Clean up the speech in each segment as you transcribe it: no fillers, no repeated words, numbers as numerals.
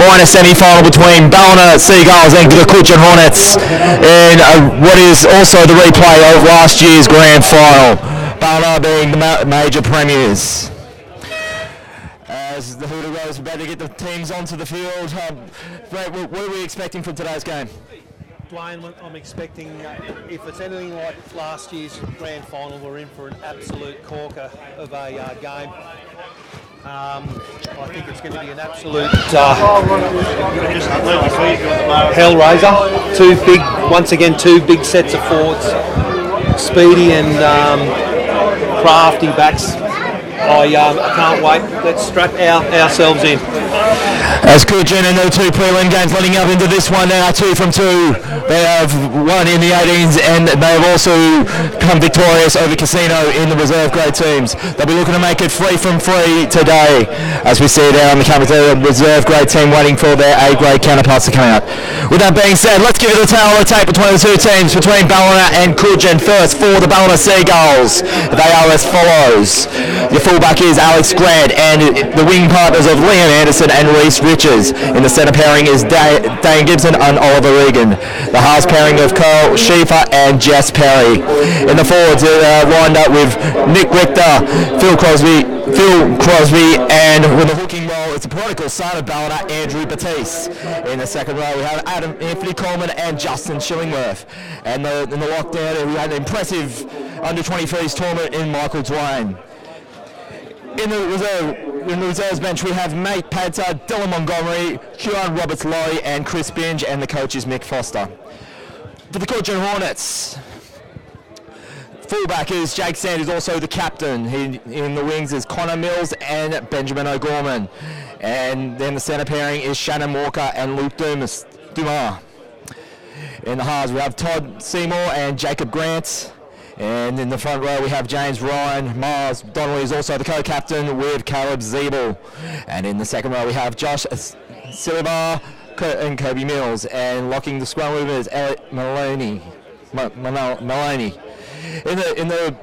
minor semi-final between Ballina Seagulls and the Cudgen Hornets in what is also the replay of last year's grand final. Ballina being the major premiers. As the Hooter goes about to get the teams onto the field, Brett, what are we expecting from today's game? Dwayne, I'm expecting, if it's anything like last year's grand final, we're in for an absolute corker of a game. I think it's going to be an absolute hellraiser. Two big sets of forwards, speedy and crafty backs. I can't wait. Let's strap ourselves in. As Cudgen in the two prelim games leading up into this one now, 2 from 2. They have won in the 18s and they have also come victorious over Casino in the reserve grade teams. They'll be looking to make it 3 from 3 today. As we see there on the camera, the reserve grade team waiting for their A grade counterparts to come out. With that being said, let's give it a tale of the tape between the two teams, between Ballina and Cudgen. First for the Ballina Seagulls. They are as follows. Your fullback is Alex Grant and the wing partners of Liam Anderson and Reese Richards. In the centre pairing is Dane Gibson and Oliver Regan. The halves pairing of Carl Schiefer and Jess Perry. In the forwards lined up with Nick Richter, Phil Crosby, and with the hooking role, it's the prodigal son of Ballina, Andrew Batiste. In the second row, we have Anthony Coleman and Justin Shillingworth. And in the lockdown, we had an impressive under-23s tournament in Michael Dwayne. In the reserves bench, we have Mate Padter, Dylan Montgomery, Kieran Roberts-Lowy, and Chris Binge, and the coach is Mick Foster. For the Cudgen Hornets, fullback is Jake Sanders, also the captain. In the wings is Connor Mills and Benjamin O'Gorman. And then the centre pairing is Shannon Walker and Luke Dumas. In the halves, we have Todd Seymour and Jacob Grant. And in the front row, we have James Ryan. Mars Donnelly is also the co-captain with Caleb Zeeble. And in the second row, we have Josh Silva and Kobe Mills. And locking the scrum with is Elliot Maloney. In the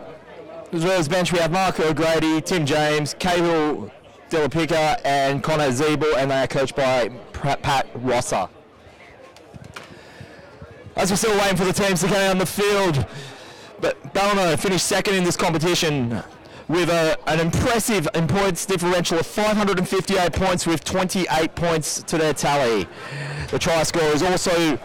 reserves bench, we have Mark O'Grady, Tim James, Cahill Delapica, and Connor Zeeble, and they are coached by Pat Rosser. As we're still waiting for the teams to come out on the field, but Ballina finished second in this competition with an impressive points differential of 558 points with 28 points to their tally. The try scorer is also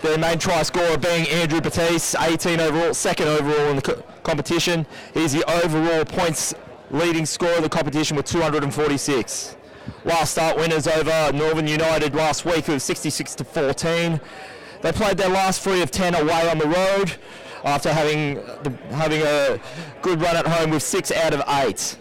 their main try scorer being Andrew Batiste, 18 overall, second overall in the competition. He's the overall points leading scorer of the competition with 246. Last start winners over Northern United last week with 66-14. They played their last 3 of 10 away on the road, after having a good run at home with 6 out of 8.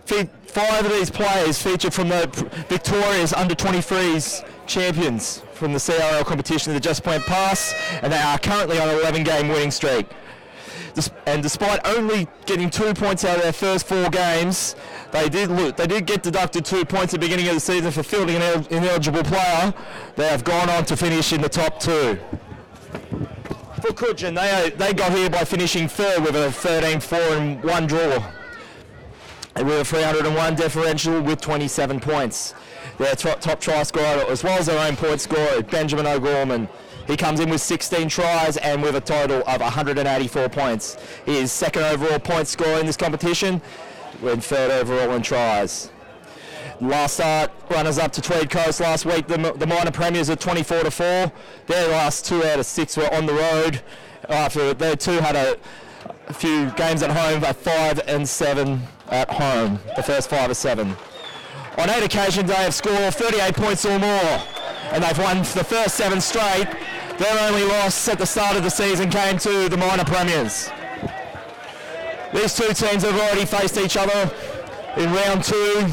5 of these players featured from the victorious under-23s champions from the CRL competition that just went past, and they are currently on an 11-game winning streak. And despite only getting 2 points out of their first 4 games, they did get deducted 2 points at the beginning of the season for fielding an ineligible player. They have gone on to finish in the top 2. For Cudgen, they got here by finishing third with a 13-4-1 draw. With a 301 differential with 27 points. Their top try scorer, as well as their own point scorer, Benjamin O'Gorman. He comes in with 16 tries and with a total of 184 points. He is second overall point scorer in this competition, with third overall in tries. Last start, runners up to Tweed Coast last week, the minor premiers at 24-4. Their last 2 out of 6 were on the road. After they too had a few games at home, but 5 and 7 at home, the first 5 of 7. On 8 occasions, they have scored 38 points or more, and they've won the first 7 straight. Their only loss at the start of the season came to the minor premiers. These two teams have already faced each other in round 2.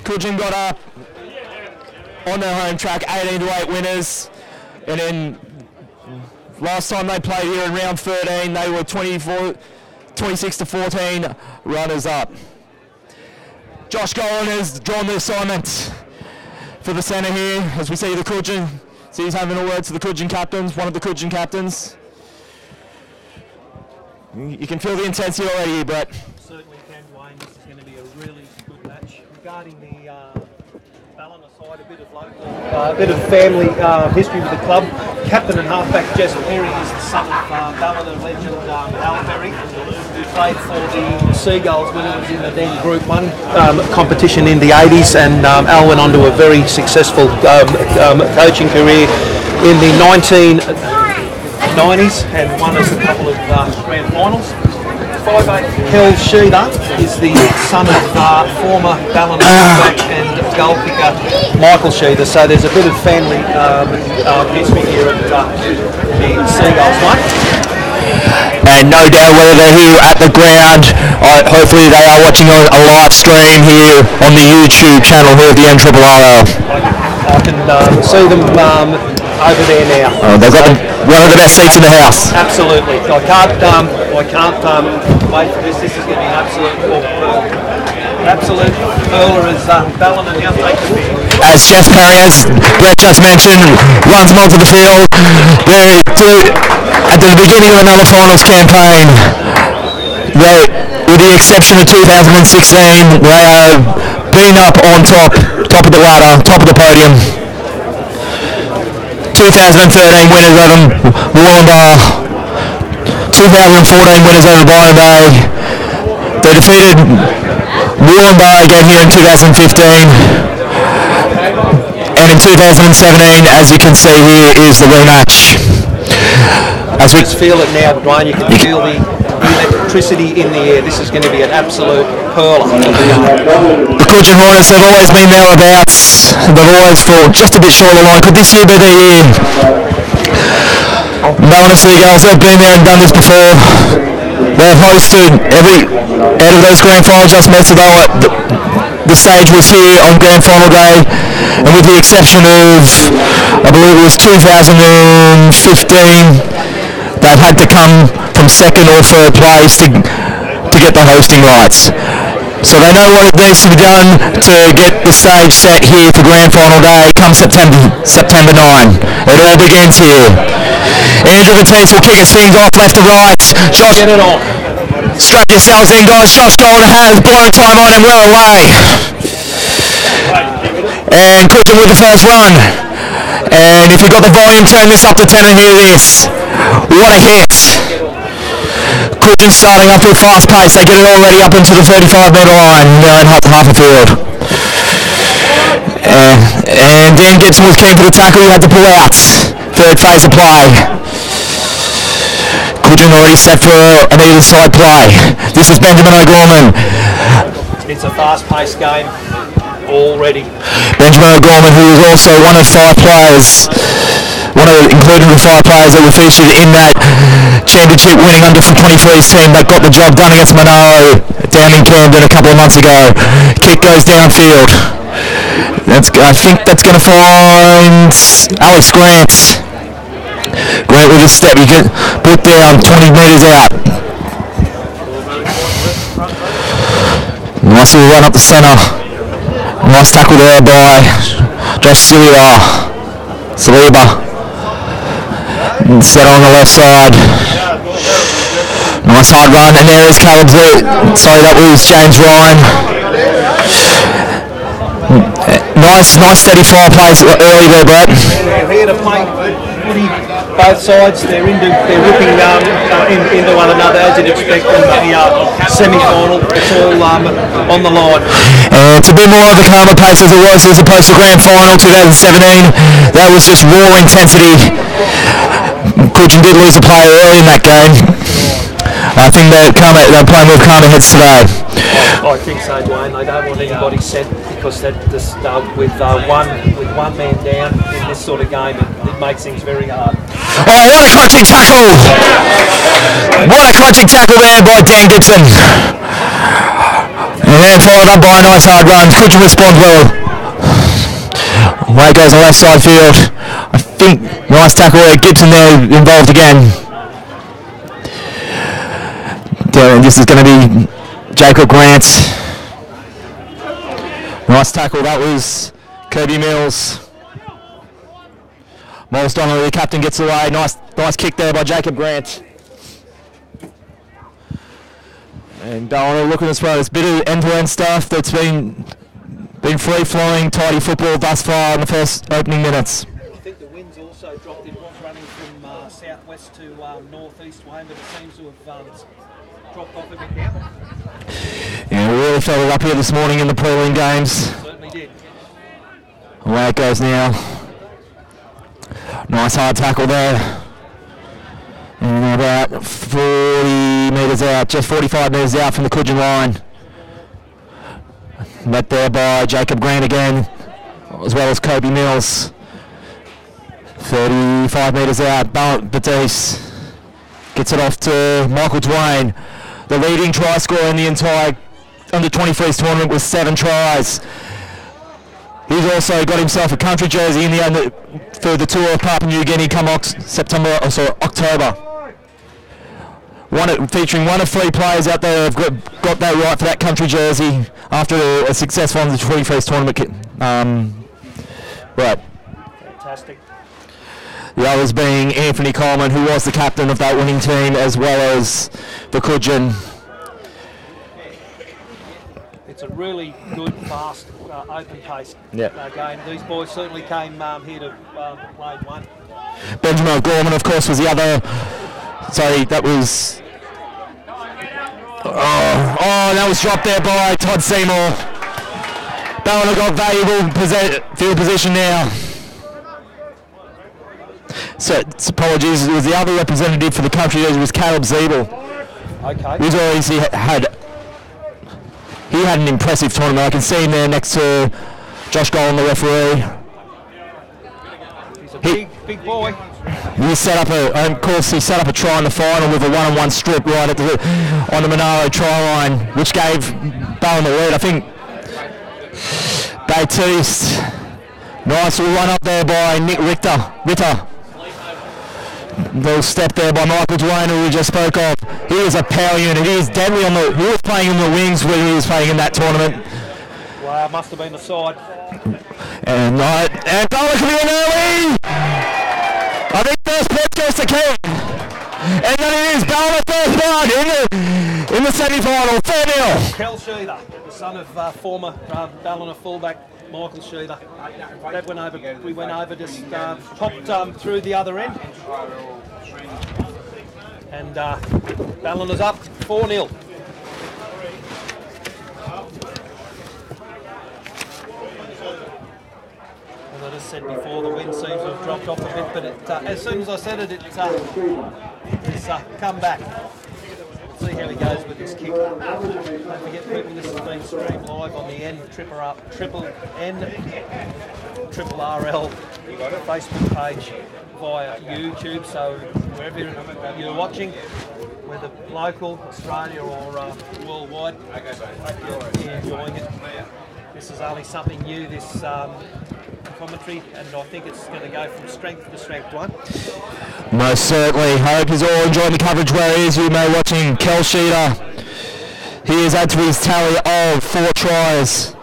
Cudgen got up on their home track, 18-8 winners, and then last time they played here in round 13, they were 26-14 runners up. Josh Golan has drawn the assignment for the centre here, as we see the Cudgen. So he's having a word to the Cudgen captains, one of the Cudgen captains. You can feel the intensity already, but certainly can, Wayne. This is going to be a really good match. Regarding the Ballina side, a bit of family history with the club. Captain and halfback Jess Perry is the son of Ballina legend Al Perry, who played for the Seagulls when it was in the then Group 1 competition in the 80s, and Al went on to a very successful coaching career in the 1990s and won us a couple of grand finals. 5'8" Kel Sheeder is the son of former Ballina halfback and goal kicker Michael Sheeder, so there's a bit of family history here at the Seagulls one. And no doubt whether they're here at the ground, hopefully they are watching a live stream here on the YouTube channel here of the NRRRL. I can see them over there now. Oh, they've got one of the best seats in the house. Absolutely. I can't wait for this. This is going to be an absolute hurler as Ballina now take the field. As Jess Perry, as Brett just mentioned, runs them onto the field. They're at the beginning of another finals campaign. With the exception of 2016, they have been up on top of the ladder, top of the podium. 2013 winners over Wollongbar, 2014 winners over Byron Bay. They defeated Wollongbar again here in 2015, and in 2017, as you can see here, is the rematch. As we feel it now, Dwayne, you can feel the electricity in the air. This is going to be an absolute hurler. The Cudgen Hornets have always been thereabouts. They've always fallen just a bit short of the line. Could this year be their year? Ballina Seagulls have been there and done this before. They've hosted out of those grand final adjustments, the stage was here on grand final day, and with the exception of, I believe it was 2015, they've had to come from second or third place to get the hosting rights. So they know what needs to be done to get the stage set here for grand final day come September 9. It all begins here. Andrew Batiste will kick us things off left to right. Josh, get it on. Strap yourselves in, guys. Josh Golden has blow time on and we're away. And Cudgen with the first run. And if you've got the volume, turn this up to 10 and hear this. What a hit. Cudgen starting up with fast pace. They get it already up into the 35-metre line. Now in half a field. And Dan Gibson was keen for the tackle. He had to pull out. Third phase of play. Cudgen already set for an either side play. This is Benjamin O'Gorman. It's a fast-paced game already. Benjamin O'Gorman, who was also one of including the 5 players that were featured in that championship winning under 23s team that got the job done against Monaro down in Camden a couple of months ago. Kick goes downfield. I think that's going to find Alex Grant. Grant with a step, you get put down 20 metres out. Nice little run up the centre. Nice tackle there by Josh Saliba. Set on the left side. Nice hard run, and there is Caleb Sorry, that was James Ryan. Nice steady fire plays early there, Brett. They're here to play footy, both sides. They're ripping into one another as you'd expect in the semi-final. It's all on the line. It's a bit more of a calmer pace as opposed to grand final 2017. That was just raw intensity. Cudgen did lose a player early in that game. I think they're playing with calmer heads today. I think so, Dwayne. They don't want anybody sent because with one man down in this sort of game, it makes things very hard. Oh, what a clutching tackle! What a clutching tackle there by Dan Gibson. And then followed up by a nice hard run. Cudgen responds well. Away goes the left side field. I think nice tackle there. Gibson there involved again. This is going to be Jacob Grant. Nice tackle. That was Kirby Mills. Miles Donnelly, the captain, gets away. Nice kick there by Jacob Grant. And Donnelly looking as well. There's a bit of end-to-end stuff that's been Been free-flowing, tidy football thus far in the first opening minutes. I think the wind's also dropped. It was running from southwest to northeast way, but it seems to have dropped off a bit now. Yeah, we really felt it up here this morning in the prelim games. Certainly did. Away it goes now. Nice hard tackle there. And about 40 metres out, just 45 metres out from the Cudgen line. Met there by Jacob Grant again, as well as Kobe Mills. 35 metres out, Batiste gets it off to Michael Dwayne. The leading try scorer in the entire under-23s tournament with 7 tries. He's also got himself a country jersey in the for the tour of Papua New Guinea come October. Featuring one of 3 players out there who have got that right for that country jersey after a successful under-23s tournament. Right. Fantastic. The others being Anthony Coleman, who was the captain of that winning team, as well as the Cudgen. It's a really good, fast, open-paced game. These boys certainly came here to play one. Benjamin O'Gorman, of course, was the other. Sorry, that was. Oh, that was dropped there by Todd Seymour. Ballina got valuable field position now. So, apologies, it was the other representative for the country, it was Caleb Zeeble. Okay. He's always he had an impressive tournament. I can see him there next to Josh Gollan, the referee. He's a big boy. He set up he set up a try in the final with a one-on-one strip right on the Monaro try line, which gave Ballina the lead. I think Batiste, nice little run up there by Nick Ritter. Little step there by Michael Dwayne, who we just spoke of. He is a power unit. He is deadly he was playing in the wings when he was playing in that tournament. Wow, must have been the side. And Ballina coming in early. I think first point goes to King. And then it is Ballina first blood in the semi-final. 4-0. Kel Sheether, the son of former Ballina fullback Michael Sheether. We went over, just popped through the other end. And Ballina's up 4-0. As I just said before, the wind seems to have dropped off a bit, but as soon as I said it, it's come back. See how he goes with this kick. Don't forget, people, this has been streamed live on the NRRRL Facebook page via YouTube. So wherever you're watching, whether local, Australia or worldwide, hope you're enjoying it. This is only something new, this commentary, and I think it's going to go from strength to strength, one. Most certainly. Hope you're all enjoying the coverage where he is. You may watching Kel Sheether. He has added to his tally of 4 tries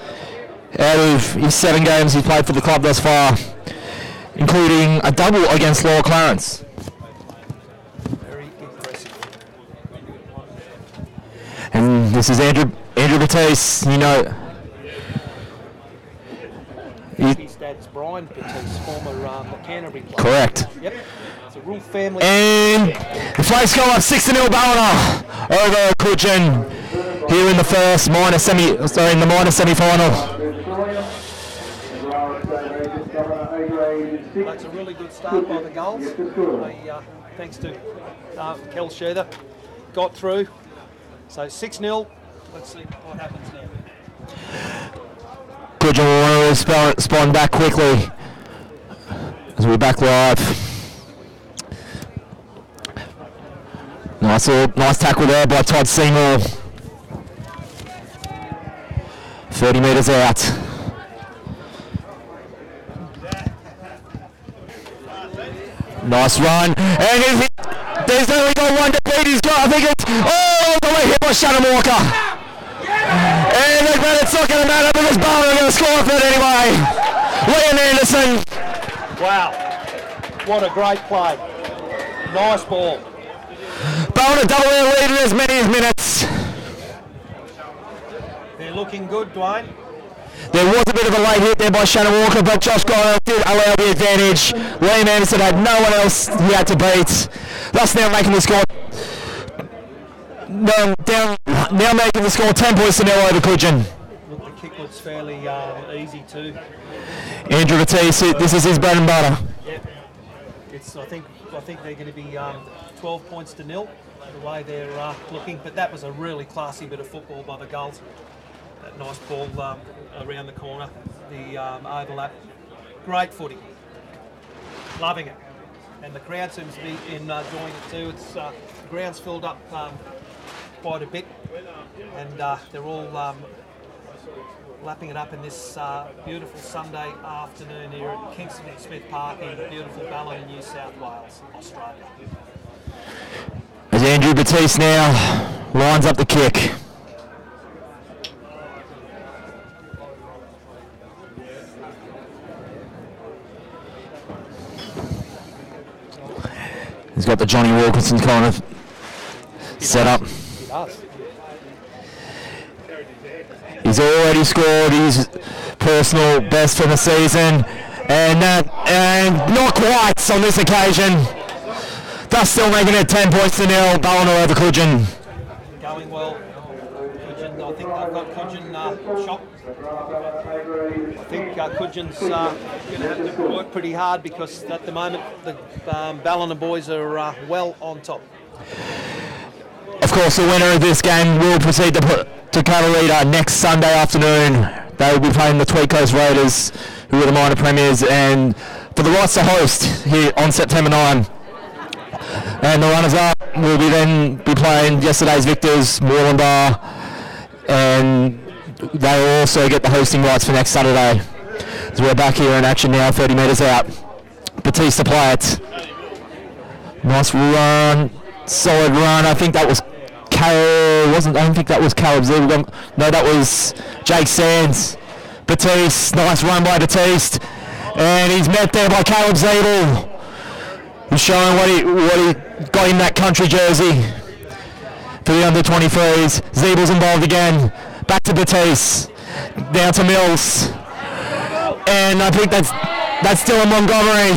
out of his 7 games he's played for the club thus far, including a double against Lower Clarence. Very impressive. And this is Andrew Batiste, you know. His dad's Brian Batiste, former Canterbury player. Correct. Yep. It's a real family. And the flags go up 6-0 Ballina over Cudgen here in the minor semi-final. That's a really good start by the goals. Thanks to Kel Sheether, got through. So 6-0. Let's see what happens now. Cudgen will want to respond back quickly as we're back live. Nice tackle there by Todd Seymour. 30 metres out. Nice run. And there's only got one to beat. He's got, I think it's, the way hit by Shannon Walker. And look, man, it's not going to matter because Ballina are going to score for it anyway. Liam Anderson. Wow. What a great play. Nice ball. Ballina double their lead in as many as minutes. They're looking good, Dwayne. There was a bit of a late hit there by Channe Walker, but Josh Goddard did allow the advantage. Liam Anderson had no one else he had to beat. Thus now making the score. Now making the score 10 points to 0 over Cudgen. Look, the kick was fairly easy too. Andrew Batiste, this is his bread and butter. Yeah. I think they're going to be 12 points to 0 the way they're looking. But that was a really classy bit of football by the Gulls. That nice ball around the corner, the overlap. Great footy. Loving it. And the crowd seems to be enjoying it too. It's the ground's filled up quite a bit, and they're all lapping it up in this beautiful Sunday afternoon here at Kingston and Smith Park in beautiful Ballina, New South Wales, Australia. As Andrew Batiste now lines up the kick. He's got the Johnny Wilkinson kind of set up. He does. He's already scored his personal best for the season, and not quite on this occasion. Thus still making it 10 points to 0. Ballina over Cudgen. Going well. Cudgen, I think they've got Cudgen shocked. I think Cudgen's going to have to work pretty hard because at the moment the Ballina boys are well on top. Of course, the winner of this game will proceed to Catalina next Sunday afternoon. They will be playing the Tweed Coast Raiders, who are the minor premiers, and for the rights to host here on September 9. And the runners-up will then be playing yesterday's victors, Moreland, and they will also get the hosting rights for next Saturday. As we're back here in action now, 30 metres out. Batiste to play it. Nice run, solid run. I think that was I don't think that was Caleb Zeeble. No, that was Jake Sands. Batiste, nice run by Batiste, and he's met there by Caleb Zeeble. He's showing what he got in that country jersey for the under-23s. Zeeble's involved again. Back to Batiste. Down to Mills. And I think that's still in Montgomery.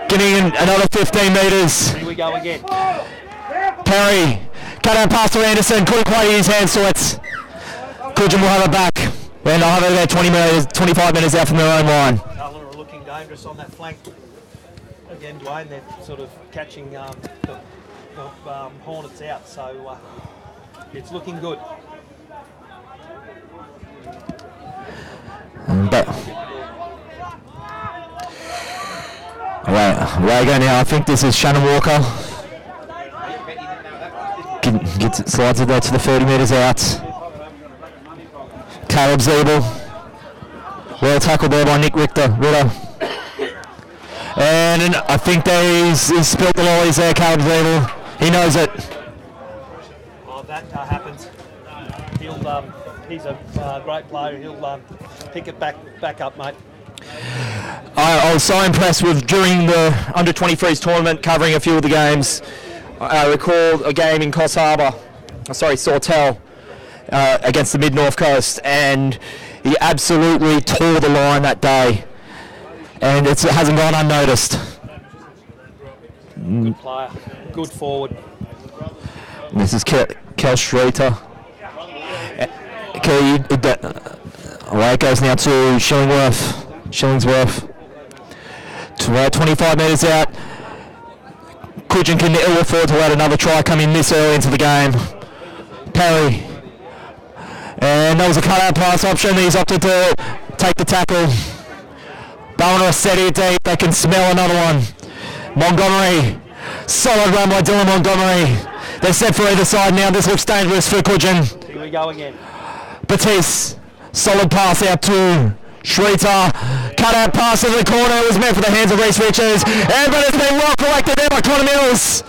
Getting in another 15 metres. Here we go again. Perry. Cut out pass to Anderson. Couldn't quite use his hands to it. Cudgen will have it back. And I'll have it there 25 minutes out from their own line. Ballina are looking dangerous on that flank. Again, Dwayne, they're sort of catching the Hornets out, so it's looking good. Away I go now. I think this is Channe Walker. Slides it there to the 30 metres out. Caleb Zeeble. Well tackled there by Nick Ritter. And I think he's spilt the lollies there, Caleb Zeeble. He knows it. Oh, that happens. He's a great player. He'll pick it back up, mate. I was so impressed with during the under-23s tournament, covering a few of the games. I recall a game in Sawtell against the Mid-North Coast, and he absolutely tore the line that day. And it hasn't gone unnoticed. Good player, good forward. And this is Kel Streeter. Away it goes now to Shillingsworth. 25 metres out. Cudgen can ill afford to let another try come in this early into the game. Perry. And that was a cut-out pass option. He's opted to take the tackle. Ballina steady deep. They can smell another one. Montgomery. Solid run by Dylan Montgomery. They're set for either side now. This looks dangerous for Cudgen. Here we go again. Batiste. Solid pass out to Schreiter. Cut out pass in the corner. It was meant for the hands of Reece Richards. But it's been well collected there by Connor Mills.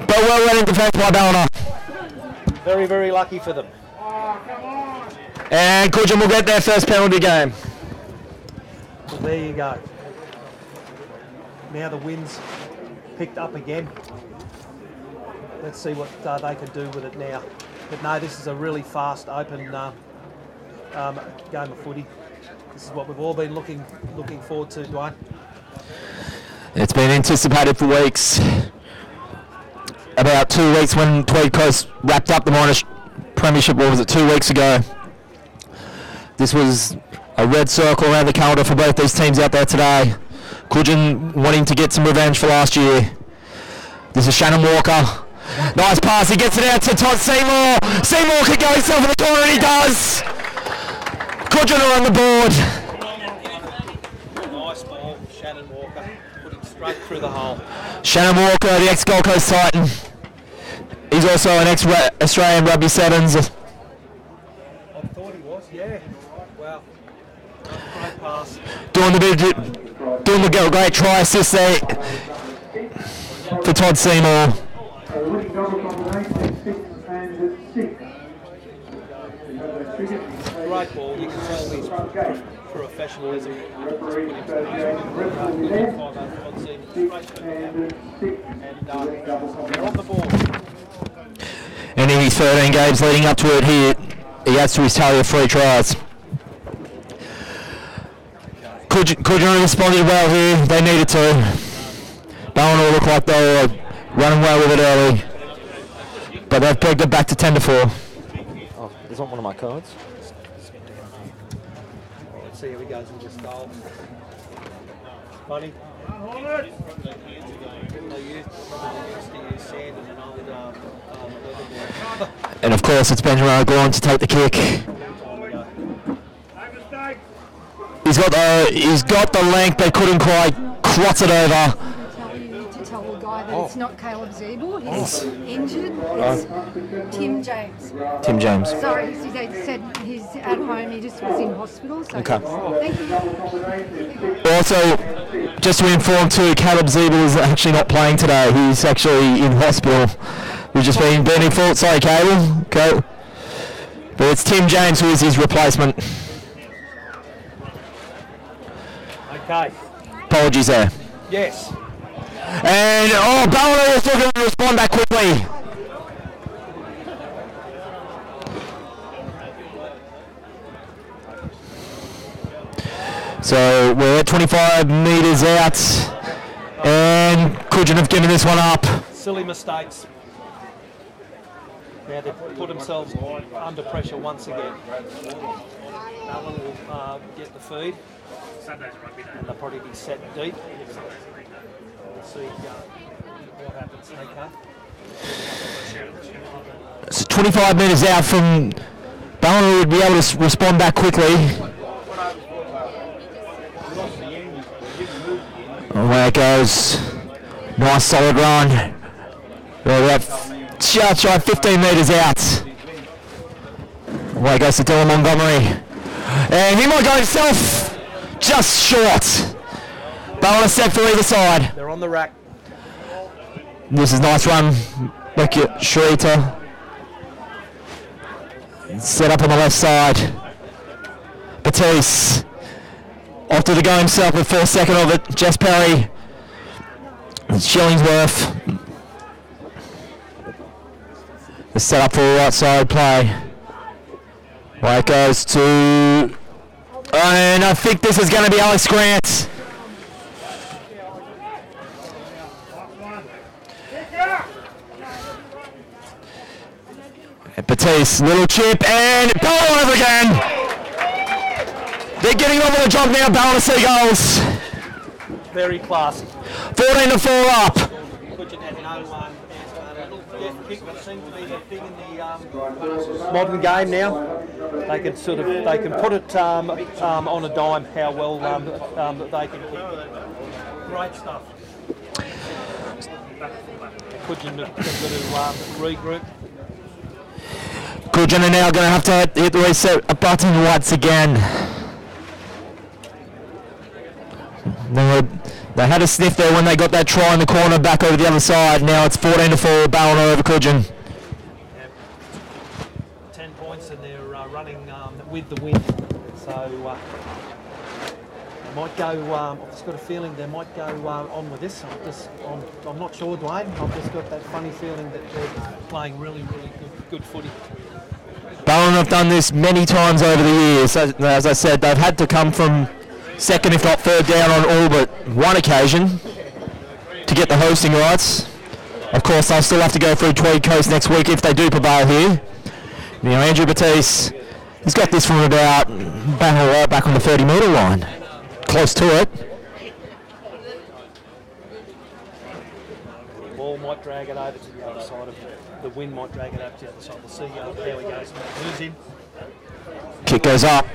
But well read in defence by Ballina. Very, very lucky for them. And Cudgen will get their first penalty game. Well, there you go. Now the wind's picked up again. Let's see what they can do with it now. But no, this is a really fast, open game of footy. This is what we've all been looking forward to, Dwayne. It's been anticipated for weeks. About 2 weeks when Tweed Coast wrapped up the Monash Premiership, what was it, 2 weeks ago? This was a red circle around the calendar for both these teams out there today. Cudgen wanting to get some revenge for last year. This is Channe Walker. Nice pass, he gets it out to Todd Seymour. Seymour could go himself in the corner and he does. Cudgen are on the board. Nice ball, Channe Walker, putting straight through the hole. Channe Walker, the ex-Gold Coast Titan. He's also an ex-Australian Rugby Sevens. I thought he was, yeah. Wow. Great pass. Doing the great try assist there for Todd Seymour. Great ball. You can tell he's professionalism. They're on the board. And in his 13 games leading up to it, he adds to his tally of 3 tries. Cudgen responded well here. They needed to. Ballina looked like they were running well with it early, but they've pegged it back to 10-4. Oh, is that one of my cards? Let's see how he goes with this goal. Funny. And of course, it's Benjamin O'Gorn to take the kick. He's got the length, they couldn't quite cross it over. To tell the guy that it's not Caleb Zeeble, he's injured, it's Tim James. Tim James. Sorry, they said he's at home, he just was in hospital. So Okay. Thank you. Also, just to inform too, Caleb Zeeble is actually not playing today. He's actually in hospital. We've just been in fault. Sorry, Caleb. Okay. But it's Tim James who is his replacement. Okay. Apologies there. Yes. And, Ballina is looking to respond back quickly. So we're at 25 metres out, and Cudgen have given this one up. Silly mistakes. Now they've put themselves under pressure once again. No one will get the feed. And they'll probably be set deep. We'll see what happens. Okay. So 25 metres out from Ballina would be able to respond back quickly. Away it goes. Nice solid run. We're just shy 15 metres out. Away it goes to Dylan Montgomery. And he might go himself. Just short. Ballina set for either side. They're on the rack. This is a nice run. Look at Shrita. Set up on the left side. Batiste. Opted to go himself the first second of it. Jess Perry. Shillingsworth. The set up for a right side play. Right, it goes to... And I think this is going to be Alex Grant. Batiste, little chip, and Ballina over again. They're getting on with the job now, Ballina Seagulls. Very classy. 14-4 up. Cudgen had no death kick, but seems to be the thing in the modern game now. They can put it on a dime how well they can kick. Great stuff. Cudgen going to regroup. Cudgen are now going to have to hit the reset button once again. They had a sniff there when they got that try in the corner back over the other side. Now it's 14-4, Ballina over Cudgen. 10 points and they're running with the wind. So they might go, I've just got a feeling they might go on with this. I'm not sure, Dwayne. I've just got that funny feeling that they're playing really, really good footy. Ballina have done this many times over the years. As I said, they've had to come from second, if not third down on all but one occasion to get the hosting rights. Of course, they'll still have to go through Tweed Coast next week if they do prevail here. Now, Andrew Batiste, he's got this from about right back on the 30-metre line. Close to it. The ball might drag it over to the other side of it. The wind might drag it over to the other side. We'll see how he goes. Moves in. Kick goes up.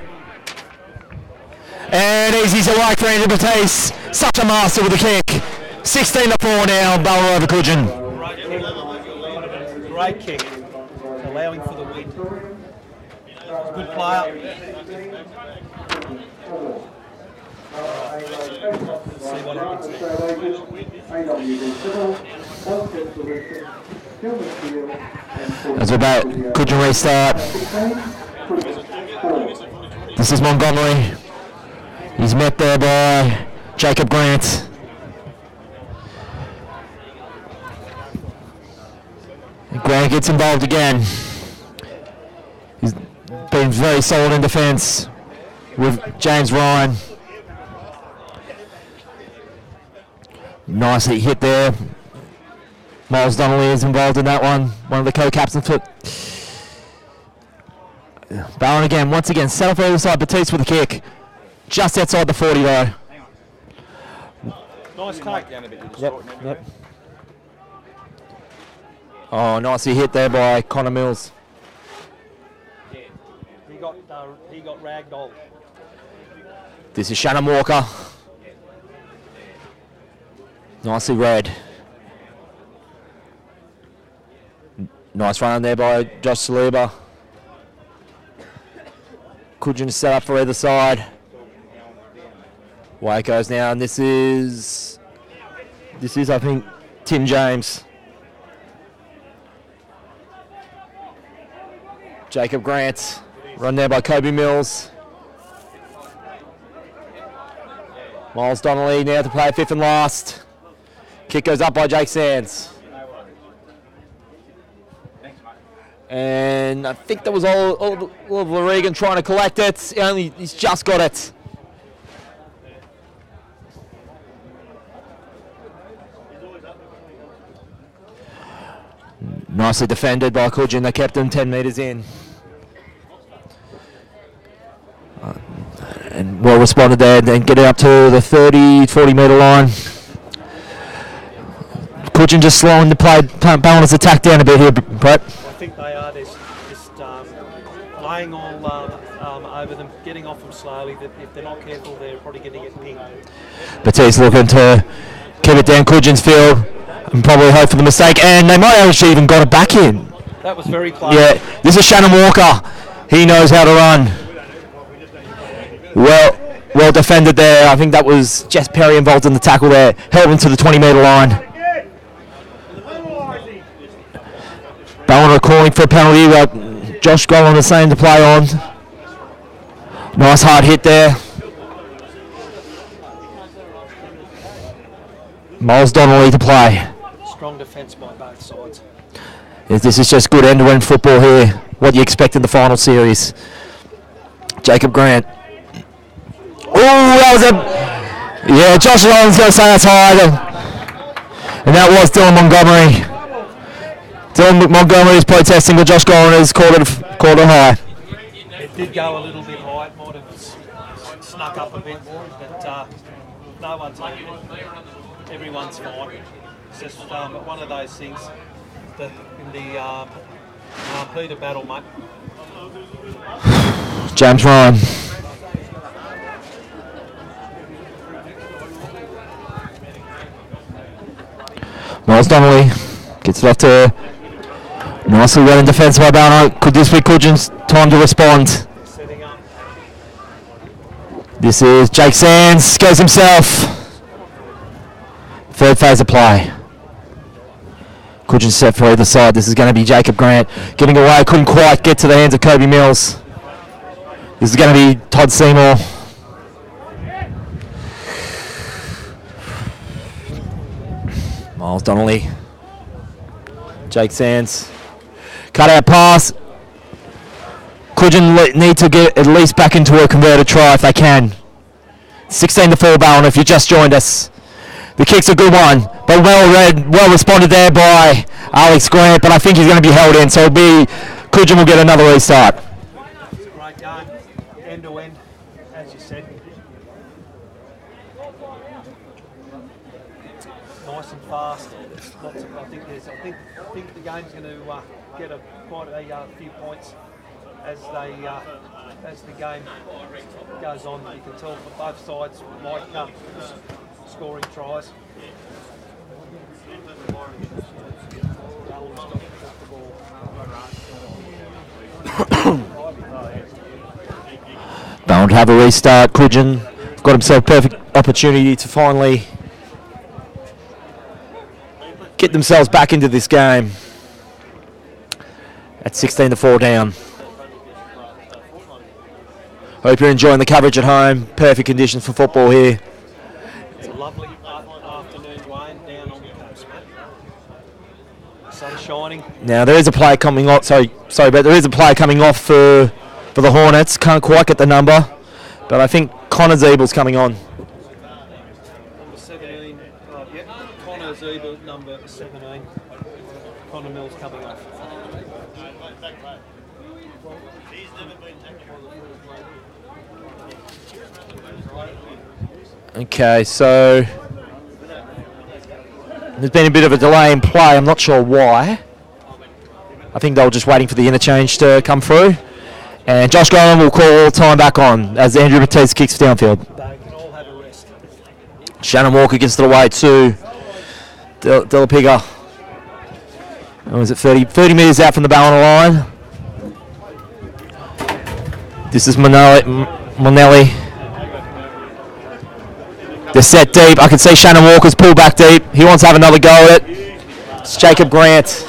And easy's away for Andrew Batiste. Such a master with the kick. 16-4 now, Ballina over Cudgen. Great kick. Allowing for the wind. Good player. See what happens there. As we're about Cudgen restart. This is Montgomery. He's met there by Jacob Grant. And Grant gets involved again. He's been very solid in defence with James Ryan. Nicely hit there. Miles Donnelly is involved in that one. One of the co-captains. Ballina again, once again, set up over the side. Batiste with a kick. Just outside the 40 though. Nice take. Yep. Oh, nicely hit there by Connor Mills. He got ragdolled. This is Shannon Walker. Nicely read. Nice run there by Josh Saliba. Cudgen set up for either side. Away it goes now, and this is I think Tim James. Jacob Grant, run there by Kobe Mills. Miles Donnelly now to play fifth and last. Kick goes up by Jake Sands. And I think that was Oliver Regan trying to collect it. He's just got it. Nicely defended by Cudgen. They kept him 10 metres in. And well responded there, then get it up to the 40 metre line. Cudgen just slowing the play, Ballina's attack down a bit here, Brett. I think they are just laying all over them, getting off them slowly. That if they're not careful, they're probably going to get pinged. Batiste looking to keep it down Cudgen's field and probably hope for the mistake, and they might actually even got it back in. That was very close. Yeah, this is Shannon Walker. He knows how to run. Well defended there. I think that was Jess Perry involved in the tackle there. Held him to the 20 metre line. Ballina calling for a penalty. Josh Goll on the same to play on. Nice hard hit there. Miles Donnelly to play. Strong defence by both sides. This is just good end-to-end football here. What do you expect in the final series? Jacob Grant. Oh, that was a... Yeah, Josh Lyon's going to say that's high. And that was Dylan Montgomery. Dylan Montgomery is protesting, but Josh Golan has called it high. It did go a little bit high. It might have snuck up a bit, but no one's taking it. Everyone's fine. It's just one of those things that in the heat of battle, mate. James Ryan. Miles Donnelly gets it off to nicely well in defence by Ballina. Could this be Cudgen's time to respond? Setting up. This is Jake Sands, goes himself. Third phase of play. Cudgen set for either side. This is going to be Jacob Grant getting away. Couldn't quite get to the hands of Kobe Mills. This is going to be Todd Seymour. Miles Donnelly. Jake Sands. Cut out pass. Cudgen need to get at least back into a converted try if they can. 16-4 Ballina if you just joined us. The kick's a good one, but well responded there by Alex Grant, but I think he's going to be held in, so Cudgen will get another restart. It's a great game, end to end, as you said. Nice and fast. I think the game's going to get quite a few points as the game goes on. You can tell from both sides like scoring tries. Bound to have a restart. Cudgen got himself a perfect opportunity to finally get themselves back into this game at 16-4 down. Hope you're enjoying the coverage at home. Perfect conditions for football here. It's a lovely afternoon, Wayne, down on the coast, mate. Sun shining. Now there is a player coming off. Sorry, but there is a player coming off for the Hornets. Can't quite get the number, but I think Connor Zeebel's coming on. Number 17. Connor Zeebel, number 17. Connor Mills coming off. Okay, so there's been a bit of a delay in play. I'm not sure why. I think they were just waiting for the interchange to come through. And Josh Golan will call time back on as Andrew Batiste kicks downfield. They can all have a rest. Shannon Walker gets it away to Della Piga. Was it 30 metres out from the Ballina line? This is Monelli. They're set deep. I can see Shannon Walker's pulled back deep. He wants to have another go at it. It's Jacob Grant.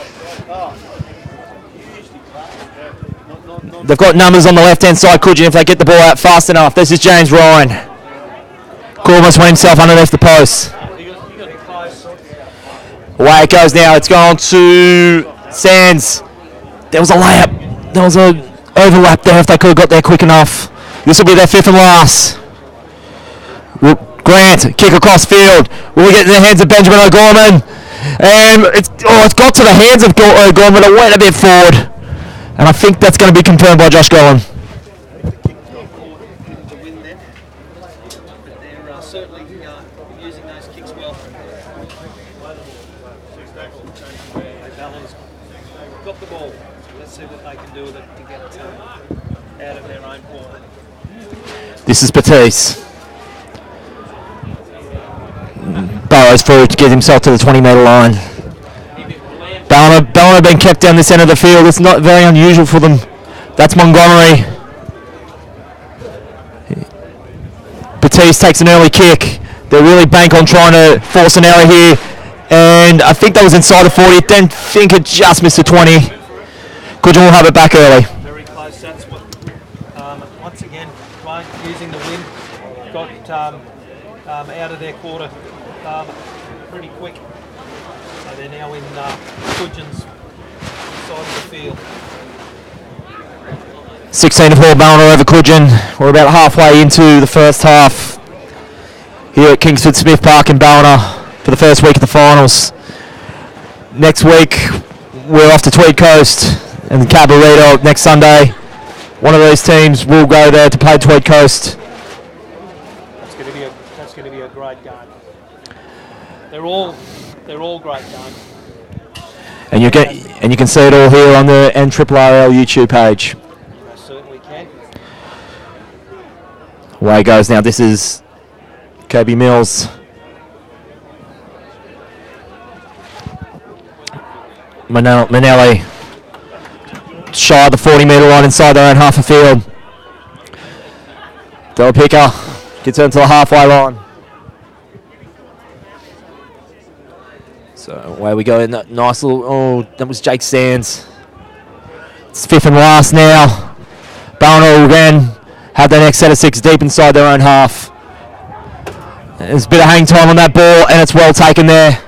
They've got numbers on the left-hand side, Cudgen, if they get the ball out fast enough. This is James Ryan. Almost went himself underneath the post. Away it goes now. It's gone to Sands. There was a layup. There was an overlap there if they could have got there quick enough. This will be their fifth and last. Grant, kick across field. Will we get in the hands of Benjamin O'Gorman? And it's got to the hands of O'Gorman. It went a bit forward. And I think that's going to be confirmed by Josh Golan. To win then, but they're certainly using those kicks well. Ballina's got the ball. Let's see what they can do with it to get out of their own quarter. This is Batiste. Burrows through to get himself to the 20-metre line. Ballina being kept down this end of the field. It's not very unusual for them. That's Montgomery. Batiste takes an early kick. They really bank on trying to force an error here. And I think that was inside the 40. Then think it just missed the 20. Cudgen will have it back early. Very close. That's what, once again, using the wind, got out of their quarter pretty quick. So they're now in Cudgen's side of the field. 16-4 Ballina over Cudgen. We're about halfway into the first half here at Kingsford Smith Park in Ballina for the first week of the finals. Next week we're off to Tweed Coast and the Cabarito next Sunday. One of those teams will go there to play Tweed Coast. That's going to be a great game. They're all great games. And you can see it all here on the NRRRL YouTube page. I certainly can. Away goes now. This is Kobe Mills. Manelli. Shy of the 40-metre line inside their own half a field. Della Pica gets into the halfway line. So away we go in that nice little, that was Jake Sands. It's fifth and last now. Ballina will again have their next set of six deep inside their own half. There's a bit of hang time on that ball and it's well taken there.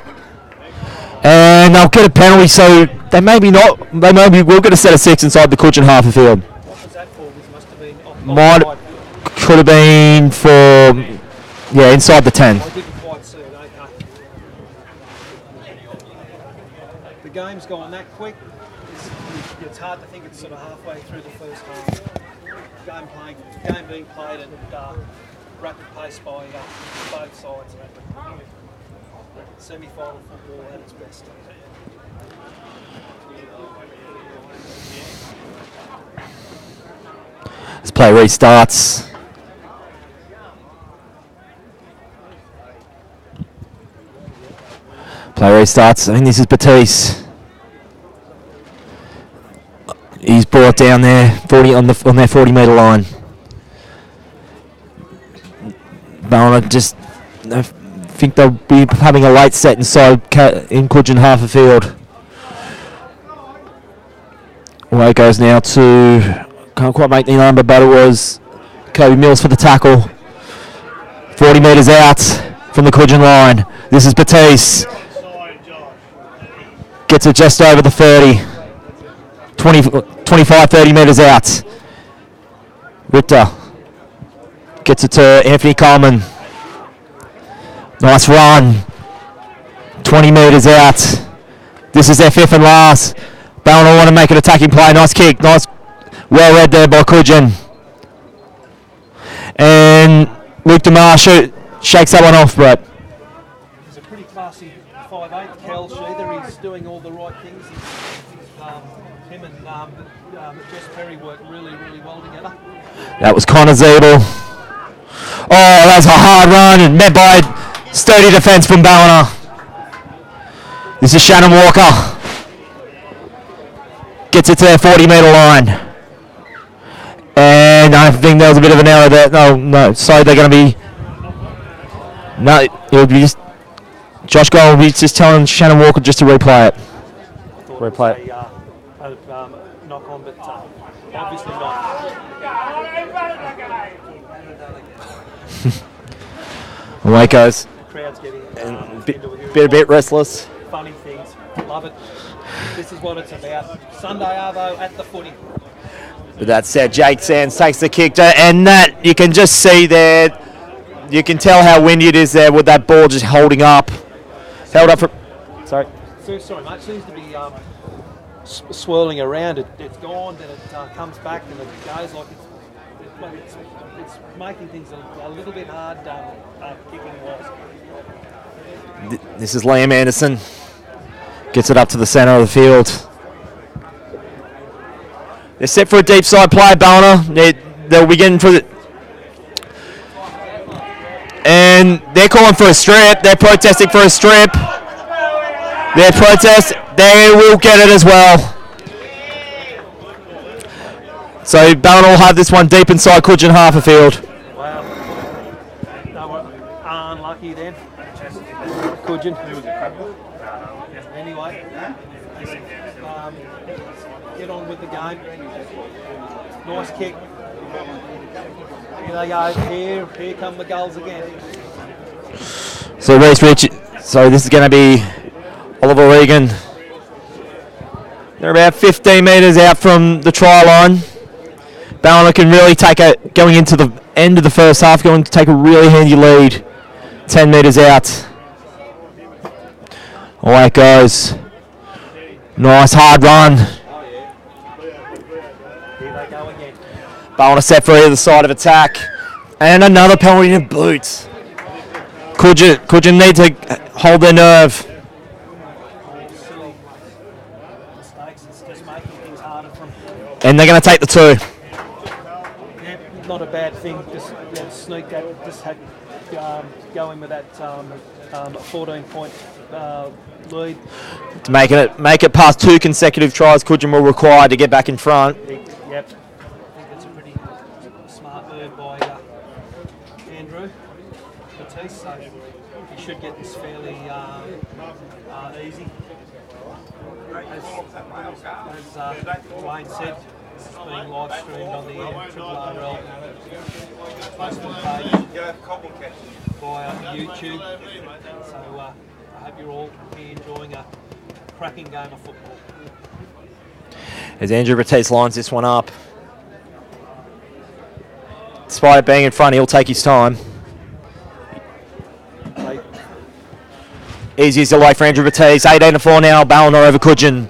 And they'll get a penalty, so they maybe will get a set of six inside the Cudgen half of field. What was that could have been for, yeah, inside the 10. I didn't quite see it, okay. The game's gone that quick. It's hard to think it's sort of halfway through the first half. Game being played at rapid pace by both sides. Semi-final football at its best. This play restarts. Play restarts. I think this is Batiste. He's brought down there, 40 on their 40-metre line. Ballina just, I think they'll be having a late set inside in Cudgen half a field. Away it goes now to, can't quite make the number, but it was Kobe Mills for the tackle. 40 metres out from the Cudgen line. This is Batiste. Gets it just over the 30. 25, 30 metres out. Richter gets it to Anthony Coleman. Nice run. 20 metres out. This is their fifth and last. Ballina want to make an attacking play. Nice kick. Nice, well read there by Cudgen. And Luke DeMar shakes that one off, but He's a pretty classy 5'8", Cal Sheether. He's doing all the right things. Him and Jess Perry work really, really well together. that was Connor Zeidel. Oh, that's a hard run and met by sturdy defence from Ballina. This is Shannon Walker. Gets it to their 40-metre line. And I think there was a bit of an error there. No, sorry, they're going to be... No, it'll be just... Josh Gold will be just telling Shannon Walker just to replay it. Replay it. Knock on, but obviously not. Away it goes. The crowd's getting A bit restless. funny things. Love it. This is what it's about. Sunday Arvo at the footy. But that said, Jake Sands takes the kick, and that you can just see there. You can tell how windy it is there with that ball just holding up. Held up for... Sorry. Sorry, mate. Seems to be swirling around. It's gone, then it comes back, and it goes like it's making things a little bit hard kicking wise. This is Liam Anderson. Gets it up to the centre of the field. They're set for a deep side play, Ballina. They'll be getting for the... And they're calling for a strip. They're protesting for a strip. Their protest, they will get it as well. So Ballina will have this one deep inside Cudgen half a field. Wow. They were unlucky then. Cudgen. Anyway, get on with the game. Nice kick. Here they go. Here come the goals again. So Reece Rich. So this is going to be Oliver Regan. They're about 15 metres out from the try line. Ballina can really take it going into the end of the first half, going to take a really handy lead. 10 metres out. Away it goes. Nice hard run. Here they go again. Ballina set for either side of attack. And another penalty to boot. Cudgen need to hold their nerve. Silly mistakes. It's just making things harder for them. And they're going to take the 2. Yeah, not a bad thing. Just sneak that. Just had going with that 14-point lead. To make it past 2 consecutive tries, Cudgen will require to get back in front. Yep. I think it's a pretty smart move by Andrew Batiste. So he should get this fairly easy. As Wayne said, this is being live streamed on the NRRRL Facebook page via YouTube. So I hope you're all here enjoying a cracking game of football. As Andrew Batiste lines this one up. Despite it being in front, he'll take his time. Easy as the life for Andrew Batiste. 18-4 now. Ballina over Cudgen.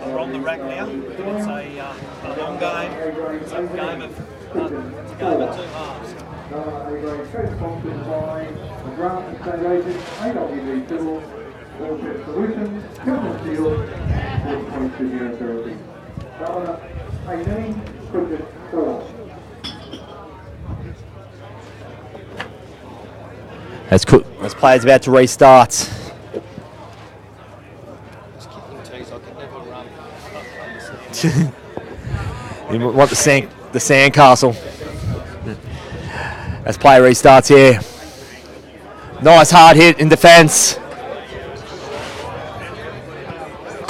We're on the rack now. It's a long game. It's a game of two halves. As players about to restart. You want the sandcastle. As play restarts here. Nice hard hit in defence.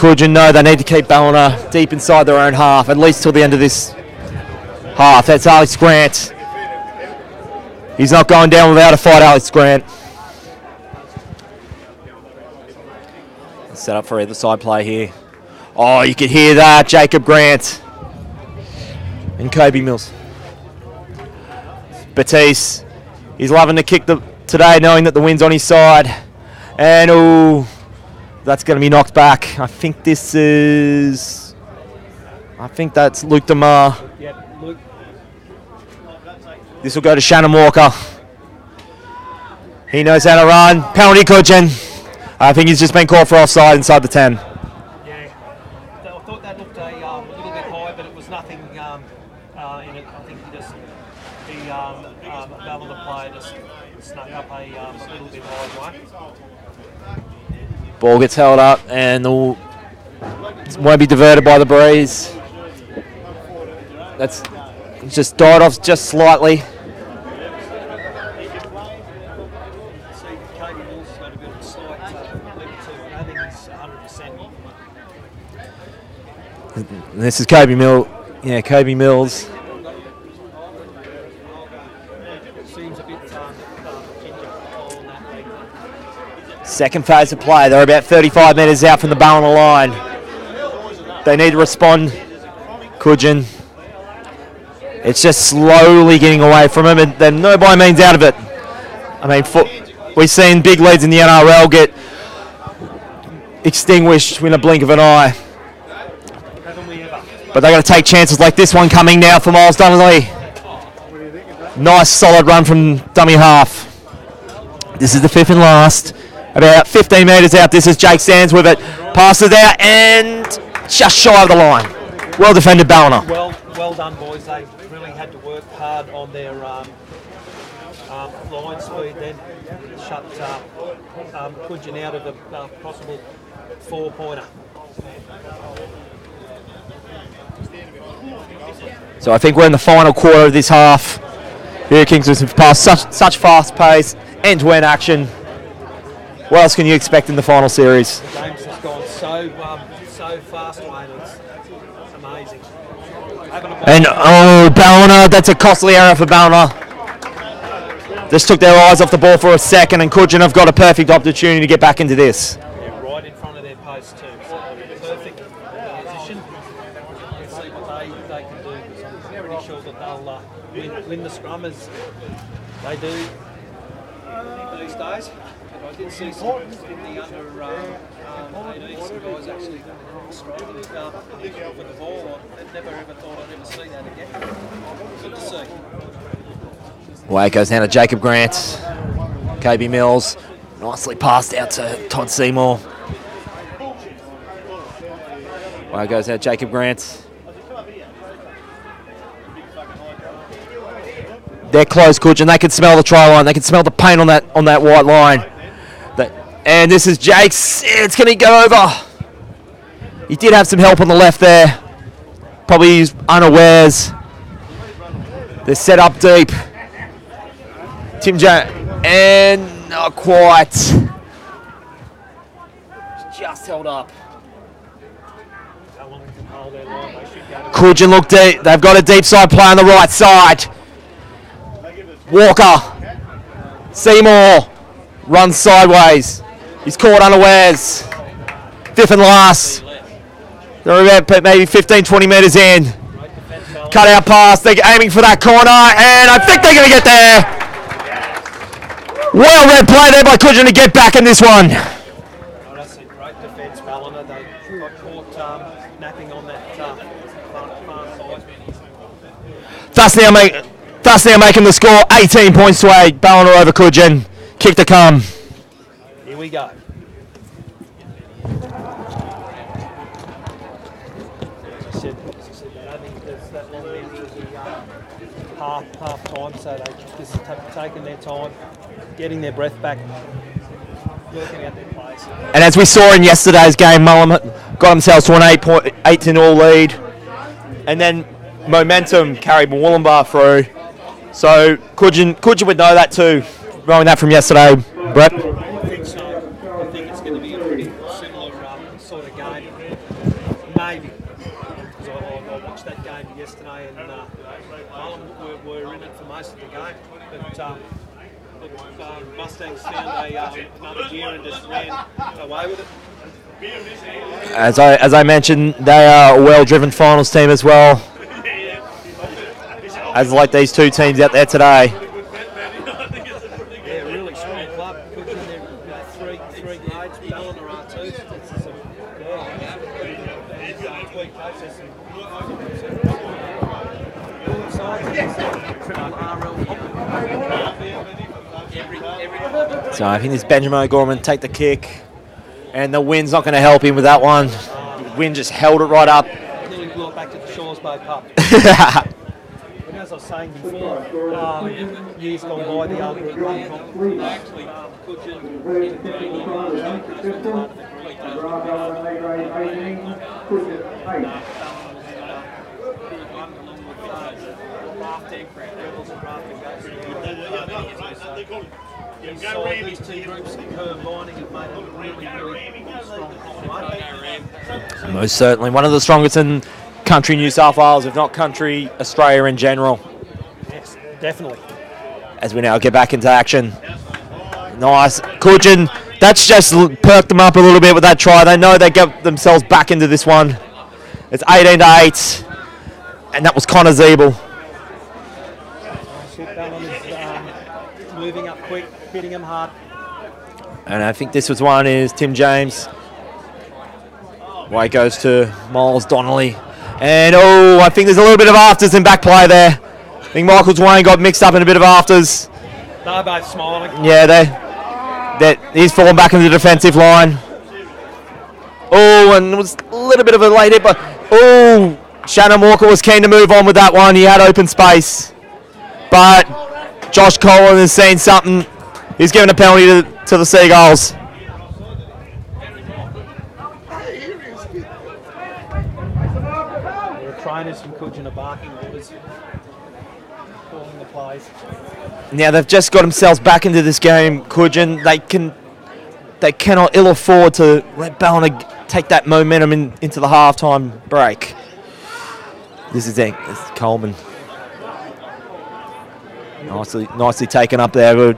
Cudgen know they need to keep Ballina deep inside their own half, at least till the end of this half. That's Alex Grant. He's not going down without a fight, Alex Grant. Set up for either side play here. Oh, you could hear that, Jacob Grant. And Kobe Mills. Batiste, he's loving to kick today, knowing that the wind's on his side. And ooh, that's going to be knocked back. I think that's Luke DeMar. Yep, Luke. This will go to Shannon Walker. He knows how to run. Penalty Cudgen. I think he's just been caught for offside inside the 10. Yeah, I thought that looked a little bit high, but it was nothing in it. I think the Ballina player just snuck up a little bit high one. Ball gets held up and won't be diverted by the breeze. That's just died off just slightly. And this is Kobe Mills. Yeah, Kobe Mills. Second phase of play. They're about 35 metres out from the Ballina line. They need to respond. Cudgen. It's just slowly getting away from him, and they're no by means out of it. I mean, we've seen big leads in the NRRL get extinguished in a blink of an eye. But they're going to take chances like this one coming now for Miles Donnelly. Nice solid run from dummy half. This is the fifth and last. About 15 metres out, this is Jake Sands with it. Passes out and just shy of the line. Well defended, Ballina. Well done, boys. They really had to work hard on their line speed, then shut Cudgen out of the possible four-pointer. So I think we're in the final quarter of this half. Here Kings have passed such fast pace, end-to-end action. What else can you expect in the final series? The game's just gone so fast, Wayne. It's amazing. And Ballina, that's a costly error for Ballina. Just took their eyes off the ball for a second, and Cudgen have got a perfect opportunity to get back into this. Yeah, right in front of their post too. So perfect position. Let's see what they can do, because I'm pretty sure that they'll win the scrum as they do these days. I did see some in the under 18s, some guys actually struggling with the ball. I never ever thought I'd ever see that again. Good to see. Away it goes down to Jacob Grant. KB Mills nicely passed out to Todd Seymour. Away it goes out Jacob Grant. They're close, Cudgen. They can smell the try line. They can smell the paint on that white line. And this is Jake's. It's going to go over. He did have some help on the left there. Probably he's unawares. They're set up deep. Tim Jones. And not quite. Just held up. Cudgen look deep. They've got a deep side play on the right side. Walker. Seymour. Runs sideways. He's caught unawares. Fifth and last. They're about maybe 15, 20 metres in. Cut out pass. They're aiming for that corner, and I think they're going to get there. Well read play there by Cudgen to get back in this one. That's a great defence, Ballina. They got caught napping on that far side. Thus now making the score 18 points to 8. Ballina over Cudgen. Kick to come. Here we go. As I said, I don't think there's that long there to the half time, so they just taking their time, getting their breath back, working out their plays. And as we saw in yesterday's game, Mullum got themselves to an 8-0 lead, and then momentum carried Wollumbar through. So Cudgen would know that too, knowing that from yesterday, Brett. I think so. I think it's going to be a pretty similar sort of game. Maybe. Because I watched that game yesterday and Mullum were in it for most of the game. But Mustangs found another gear and just ran away with it. As I mentioned, they are a well-driven finals team as well. As like these two teams out there today. Yeah, really strong club. Cudgen, they're three grades. Ballina are too. It's a tweak process. So I think this Benjamin O'Gorman take the kick, and the wind's not going to help him with that one. The wind just held it right up. Nearly blew it back to the Shores Bay pub. But as I was saying before, years gone by, the argument actually Cudgen in training part of the these two groups combining have made a really strong combination. Most certainly one of the strongest in country New South Wales, if not country Australia in general. Yes, definitely. As we now get back into action. Nice. Cudgen, that's just perked them up a little bit with that try. They know they get themselves back into this one. It's 18-8, and that was Connor Zeeble. Moving up quick, hitting him hard. And I think this was one is Tim James. Way goes to Miles Donnelly. And I think there's a little bit of afters in back play there. I think Michael Dwayne got mixed up in a bit of afters. They're both smiling. Yeah, he's fallen back into the defensive line. And it was a little bit of a late hit, but Shannon Walker was keen to move on with that one. He had open space. But Josh Collin has seen something. He's given a penalty to the Seagulls. The trainers from Cudgen are barking orders, calling the plays. Now they've just got themselves back into this game, Cudgen. They cannot ill afford to let Ballina take that momentum into the halftime break. This is Coleman. Nicely taken up there. We're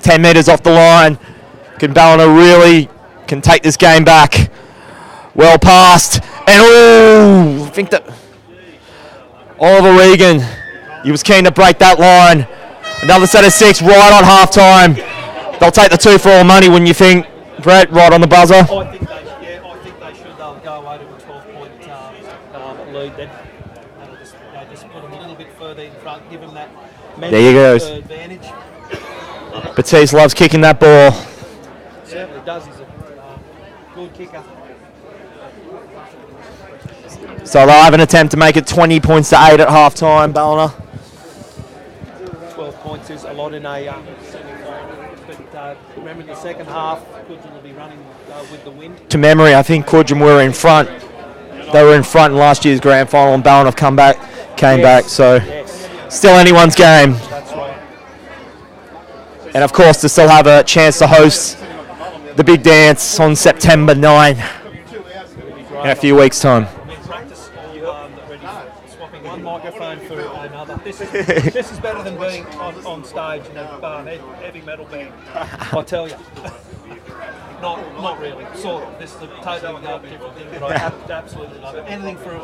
10 metres off the line. Can Ballina really take this game back? Well passed. And I think that Oliver Regan, he was keen to break that line. Another set of 6 right on half-time. They'll take the 2 for all money, wouldn't you think, Brett, right on the buzzer? I think they should. They'll go away to a 12-point lead then. They'll just put them a little bit further in front, give them that mental advantage. Batiste loves kicking that ball. Certainly does. He's a good kicker. So they'll have an attempt to make it 20 points to 8 at half-time, Ballina. 12 points is a lot in a semi-final. But remember in the second half, Cudgen will be running with the wind. To memory, I think Cudgen were in front. They were in front in last year's grand final, and Ballina came back. So still anyone's game. That's right. And of course, to still have a chance to host the big dance on September 9 in a few weeks' time. Swapping one microphone for another. This is better than being on stage in a heavy metal band, I tell you. Not really, sort of. This is a totally different thing, but I absolutely love it. Anything for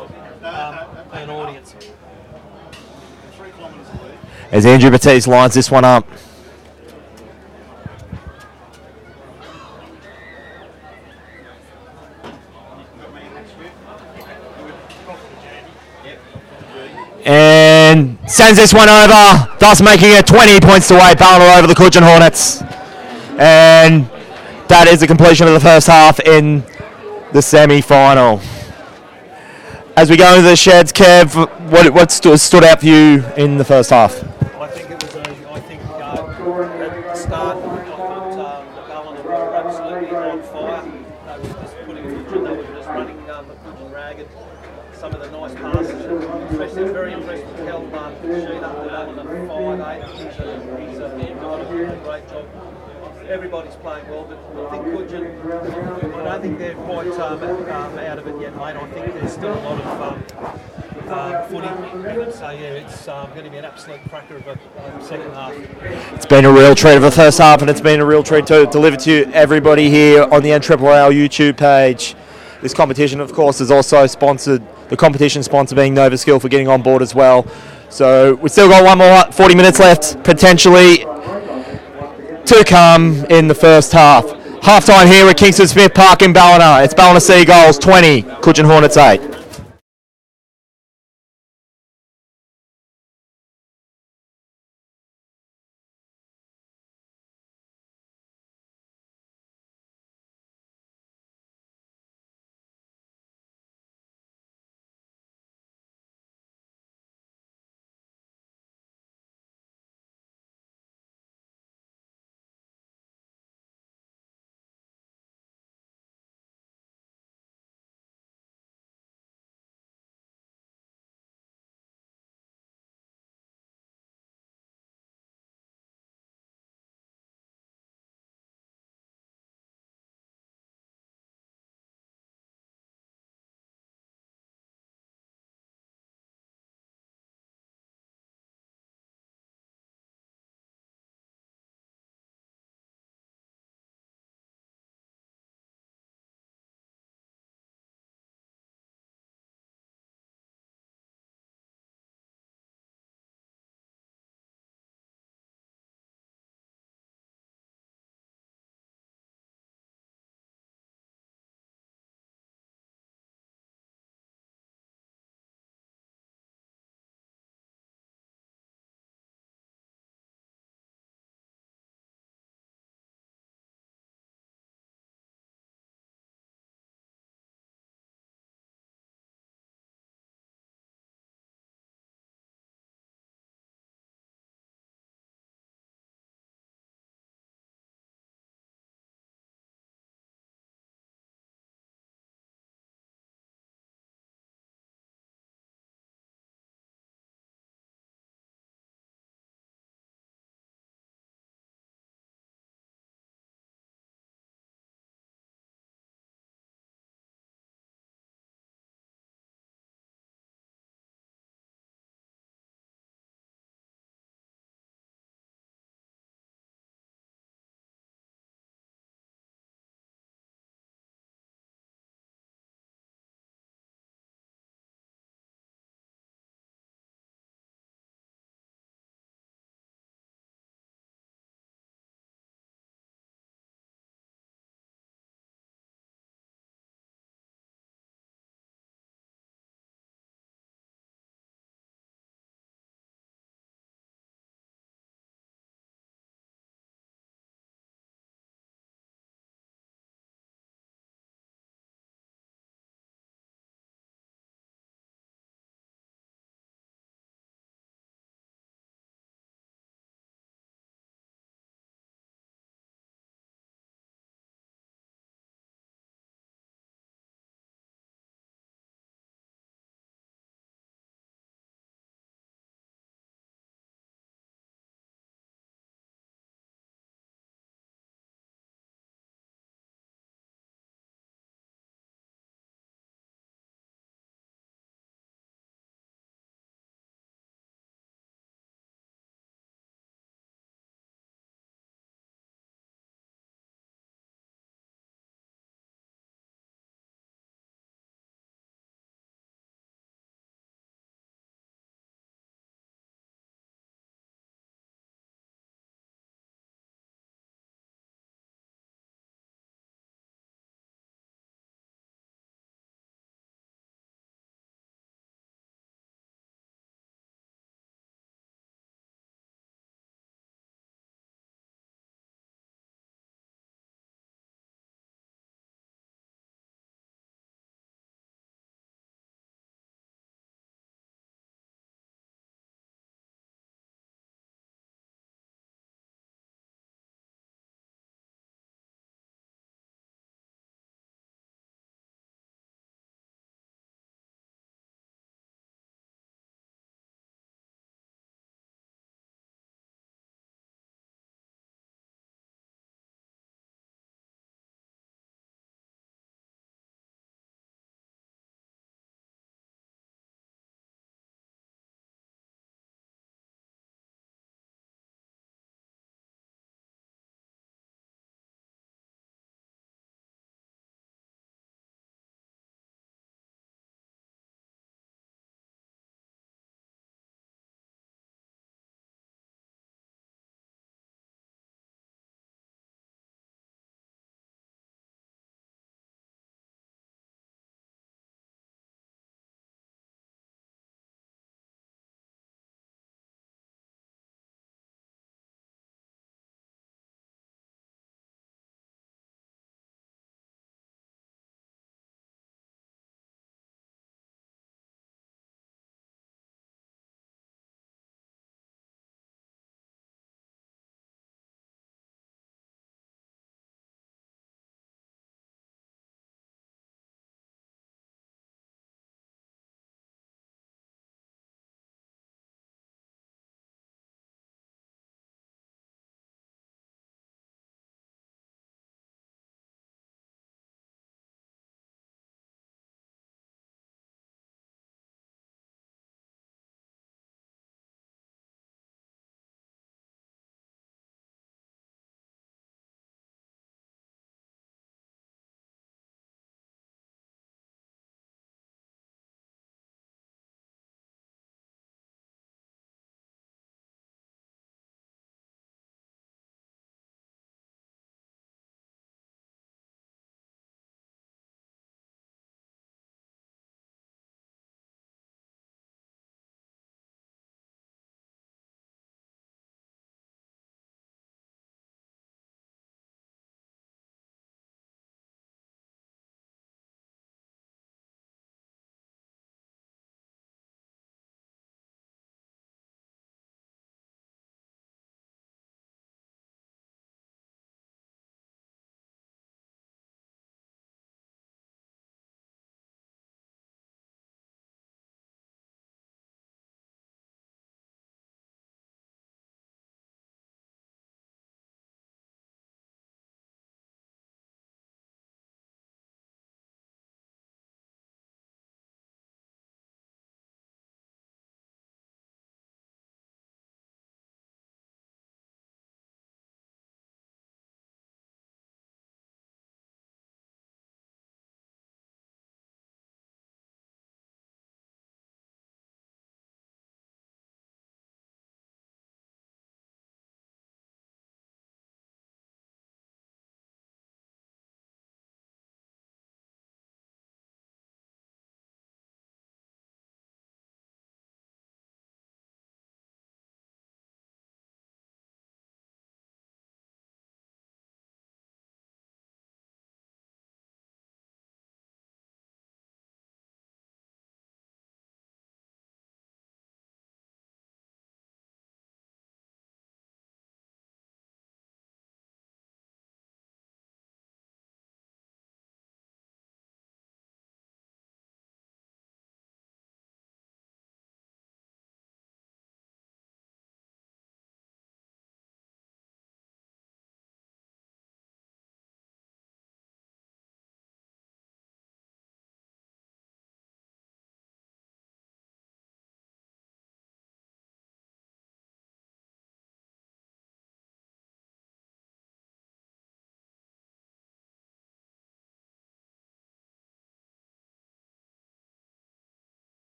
an audience. As Andrew Batiste lines this one up. And sends this one over, thus making it 20 points to 8. Ballina over the Cudgen Hornets. And that is the completion of the first half in the semi-final. As we go into the sheds, Kev, what stood out for you in the first half? I think it was at the start, I thought the Ballina were absolutely on fire. They were just putting Cudgen, they were just running the Cudgen ragged. Some of the nice passes, especially very impressed with Kel Sheet up there on the 5'8". He's a great job. Everybody's playing well, but I think Cudgen, I don't think they're quite out of it yet, mate. I think there's still a lot of footy. So yeah, it's going to be an absolute cracker of a second half. It's been a real treat of the first half, and it's been a real treat to deliver to everybody here on the NRRRL YouTube page. This competition, of course, is also sponsored, the competition sponsor being Nova Skill for getting on board as well. So we've still got one more 40 minutes left, potentially, to come in the first half. Half-time here at Kingston Smith Park in Ballina. It's Ballina Seagulls 20, Cudgen Hornets 8.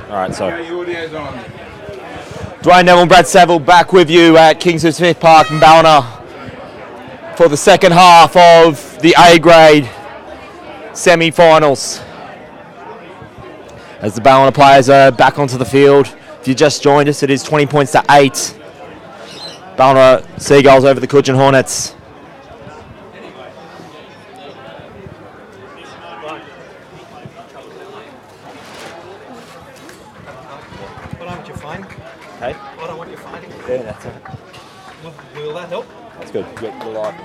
All right, so. Dwayne Neville and Brad Saville back with you at Kingswood Smith Park in Ballina for the second half of the A grade semi-finals. As the Ballina players are back onto the field. If you just joined us, it is 20 points to 8. Ballina Seagulls over the Cudgen Hornets. I don't want you fighting. Hey? I don't want you fighting. Yeah, that's it. Will that help? That's good. You're right.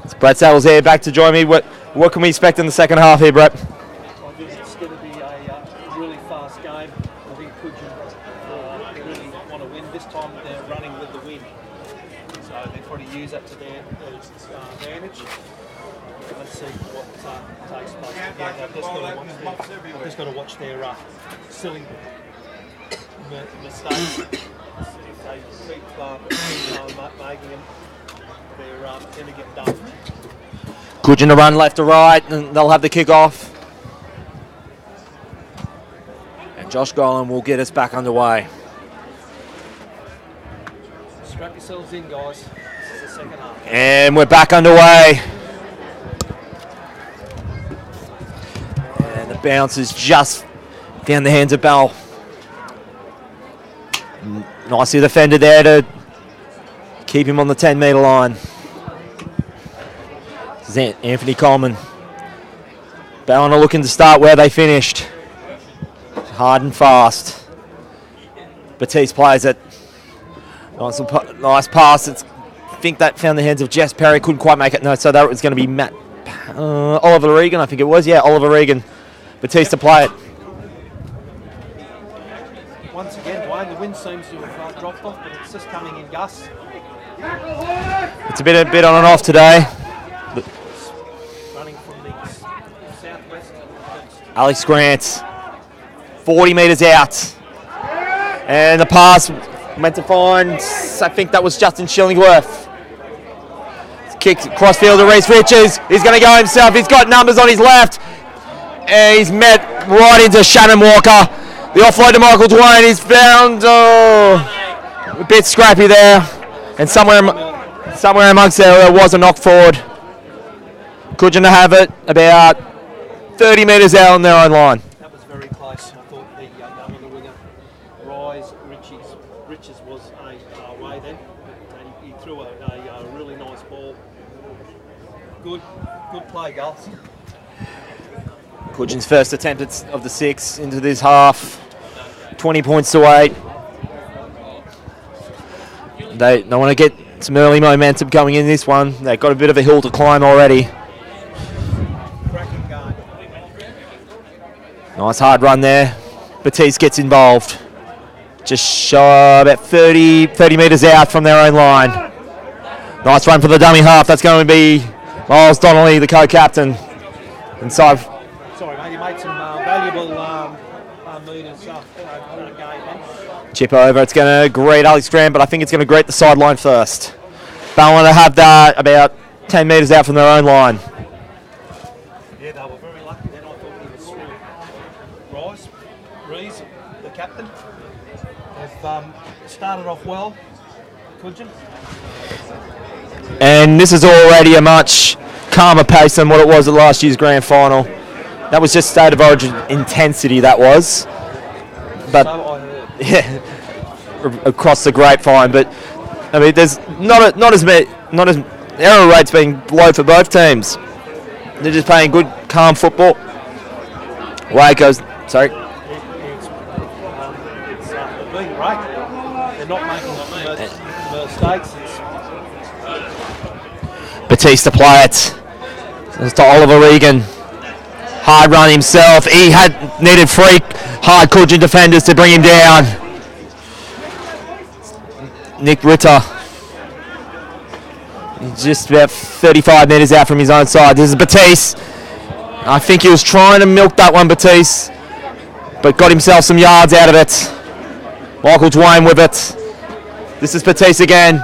It's Brett Saddles here, back to join me. What can we expect in the second half here, Brett? I think it's going to be a really fast game. I think Cudgen really want to win. This time they're running with the wind. So they probably use that to their advantage. Let's see what takes place. Again, I've just got to watch their silly mistakes. If they keep making them, they're going to get done. Cudgen to run left to right, and they'll have the kick-off. And Josh Golan will get us back underway. Strap yourselves in, guys. This is the second half. And we're back underway. And the bounce is just down the hands of Bell. Nicely defended there to keep him on the 10-metre line. This is Anthony Coleman. Ballina looking to start where they finished. Hard and fast. Batiste plays it. Nice pass. I think that found the hands of Jess Perry. Couldn't quite make it. No, so that was going to be Oliver Regan, I think it was. Yeah, Oliver Regan. Batiste to play it. Once again, Dwayne, the wind seems to have dropped off, but it's just coming in gusts. It's a bit on and off today. Running from the southwest. Alex Grant, 40 metres out. And the pass meant to find, I think that was Justin Shillingworth. Kick crossfield to Reece Riches. He's going to go himself. He's got numbers on his left. And he's met right into Shannon Walker. The offload to Michael Dwayne. He's found a bit scrappy there. And somewhere amongst there was a knock forward. Cudgen to have it about 30 metres out on their own line. That was very close. I thought the winger, Riches was away then. He threw a really nice ball. Good play, Gulls. Cudgen's first attempt of the 6 into this half. 20 points to 8. They want to get some early momentum going in this one. They've got a bit of a hill to climb already. Nice hard run there. Batiste gets involved. Just shy about 30 metres out from their own line. Nice run for the dummy half. That's going to be Miles Donnelly, the co-captain. Inside. Sorry, mate, you made some valuable meters game. Chip over. It's going to greet Alex Graham, but I think it's going to greet the sideline first. Ballina to have that about 10 metres out from their own line. Yeah, they were very lucky then. I thought he was through. Rees, the captain, have started off well. Cudgen. And this is already a much calmer pace than what it was at last year's grand final. That was just state of origin intensity, that was. But So I heard. yeah, across the grapevine. But I mean, there's not as error rates being low for both teams. They're just playing good, calm football. Away it goes. Sorry. They're being great. They're not making mistakes. Batiste to play it. It's to Oliver Regan. Hard run himself. He had needed 3 hard Cudgen defenders to bring him down. Nick Ritter. He's just about 35 metres out from his own side. This is Batiste. I think he was trying to milk that one, Batiste, but got himself some yards out of it. Michael Dwayne with it. This is Batiste again.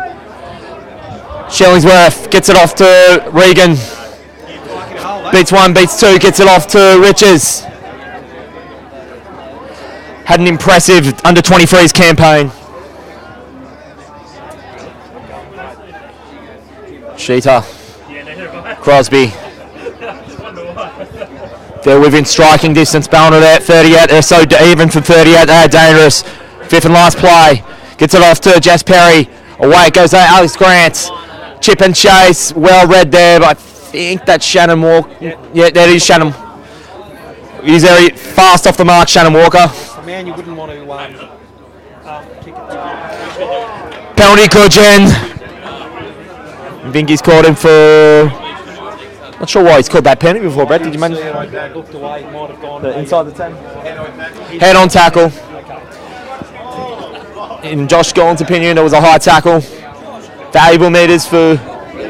Shillingsworth gets it off to Regan. Beats 1, beats 2, gets it off to Riches. had an impressive under-23s campaign. Sheeta, Crosby. They're within striking distance. Ballina there at 38. They're so even from 38. They're dangerous. Fifth and last play. Gets it off to Jess Perry. Away it goes Alex Grant. Chip and chase. Well read there, but I think that's Shannon Walker. Yeah, that is Shannon. He's very fast off the mark, Shannon Walker. A man you wouldn't want to kick it to. Penalty, Cudgen. I think he's called him for... Not sure why he's called that penalty before, Brett. Did you mention? Looked away, might have gone inside the 10. Head on tackle. In Josh Golan's opinion, it was a high tackle. Valuable meters for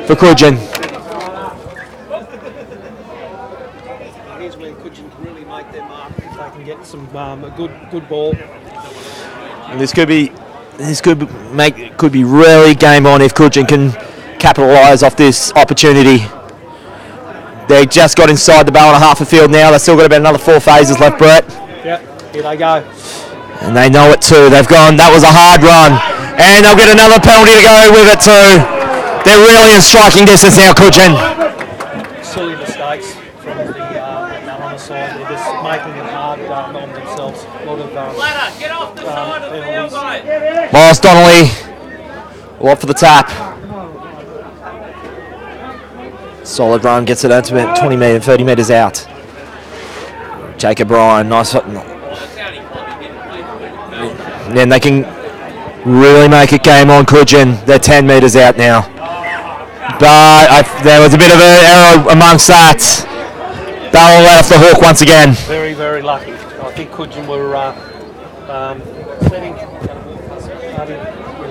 Cudgen. Here's where Cudgen can really make their mark if they can get some a good ball. And this could be really game on if Cudgen can capitalise off this opportunity. They just got inside the Ballina half a field now. They've still got about another 4 phases left, Brett. Yep, here they go. And they know it too. They've gone, that was a hard run. And they'll get another penalty to go with it too. They're really in striking distance now, Cudgen. Silly mistakes from the Ballina side. They're just making it hard on themselves. A lot of Get off the side of the field, mate. Miles Donnelly, off for the tap. Solid run, gets it out to about 20 metres, 30 metres out. Jacob Ryan, nice. Then they can really make it game on Cudgen. They're 10 metres out now. But there was a bit of an error amongst that. Ballina let off the hook once again. Very, very lucky. I think Cudgen were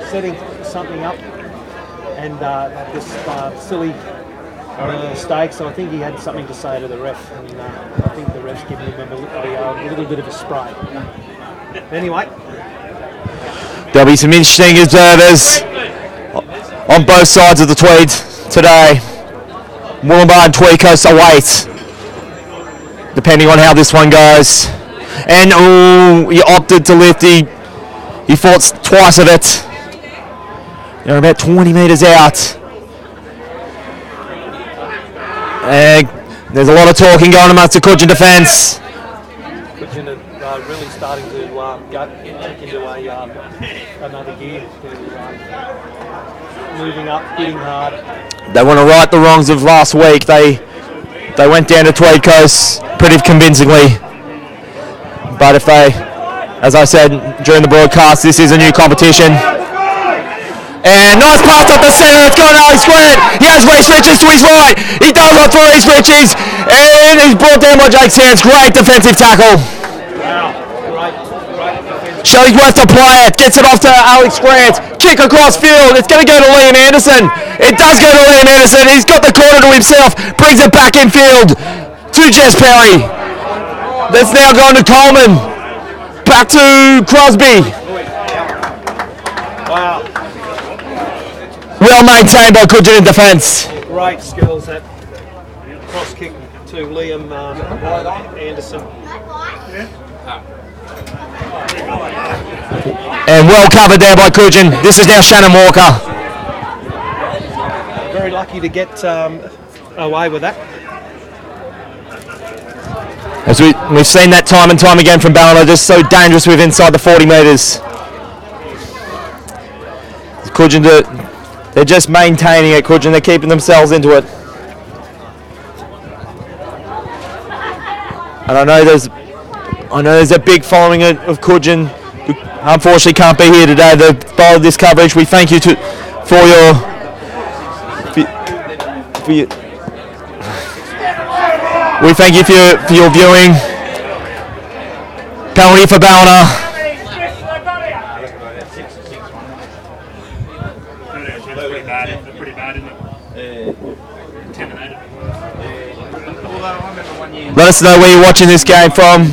setting something up, and this silly mistake. So I think he had something to say to the ref, and I think the ref's giving him a little bit of a spray. Anyway. There'll be some interesting observers on both sides of the Tweed today. Wollongbar and Tweed Coast await, depending on how this one goes. And he opted to lift. He fought twice of it. They're about 20 metres out. And there's a lot of talking going amongst the Cudgen defence. Cudgen are really starting to get into another gear. Moving up, hitting hard. They want to right the wrongs of last week. They went down to Tweed Coast pretty convincingly. But if they, as I said during the broadcast, this is a new competition. And nice pass up the centre, it's gone Alex Grant. He has Reece Richards to his right. He does look for Reece Richards. And he's brought down by Jake Sands. Great defensive tackle. Wow, great. Shellingworth to play it. Gets it off to Alex Grant. Kick across field. It's going to go to Liam Anderson. It does go to Liam Anderson. He's got the corner to himself. Brings it back in field to Jess Perry. That's now going to Coleman. Back to Crosby. Wow. Well maintained by Cudgen in defence. Great skills that cross kick to Liam Anderson. And well covered there by Cudgen. This is now Shannon Walker. Very lucky to get away with that. As we've seen that time and time again from Ballina, just so dangerous with inside the 40 metres. Cudgen, they're just maintaining it, Cudgen. They're keeping themselves into it. And I know there's a big following of Cudgen who unfortunately can't be here today. They've followed this coverage. We thank you for your we thank you for your viewing. Penalty for Ballina. Pretty bad, isn't it? Intimidated. Let us know where you're watching this game from.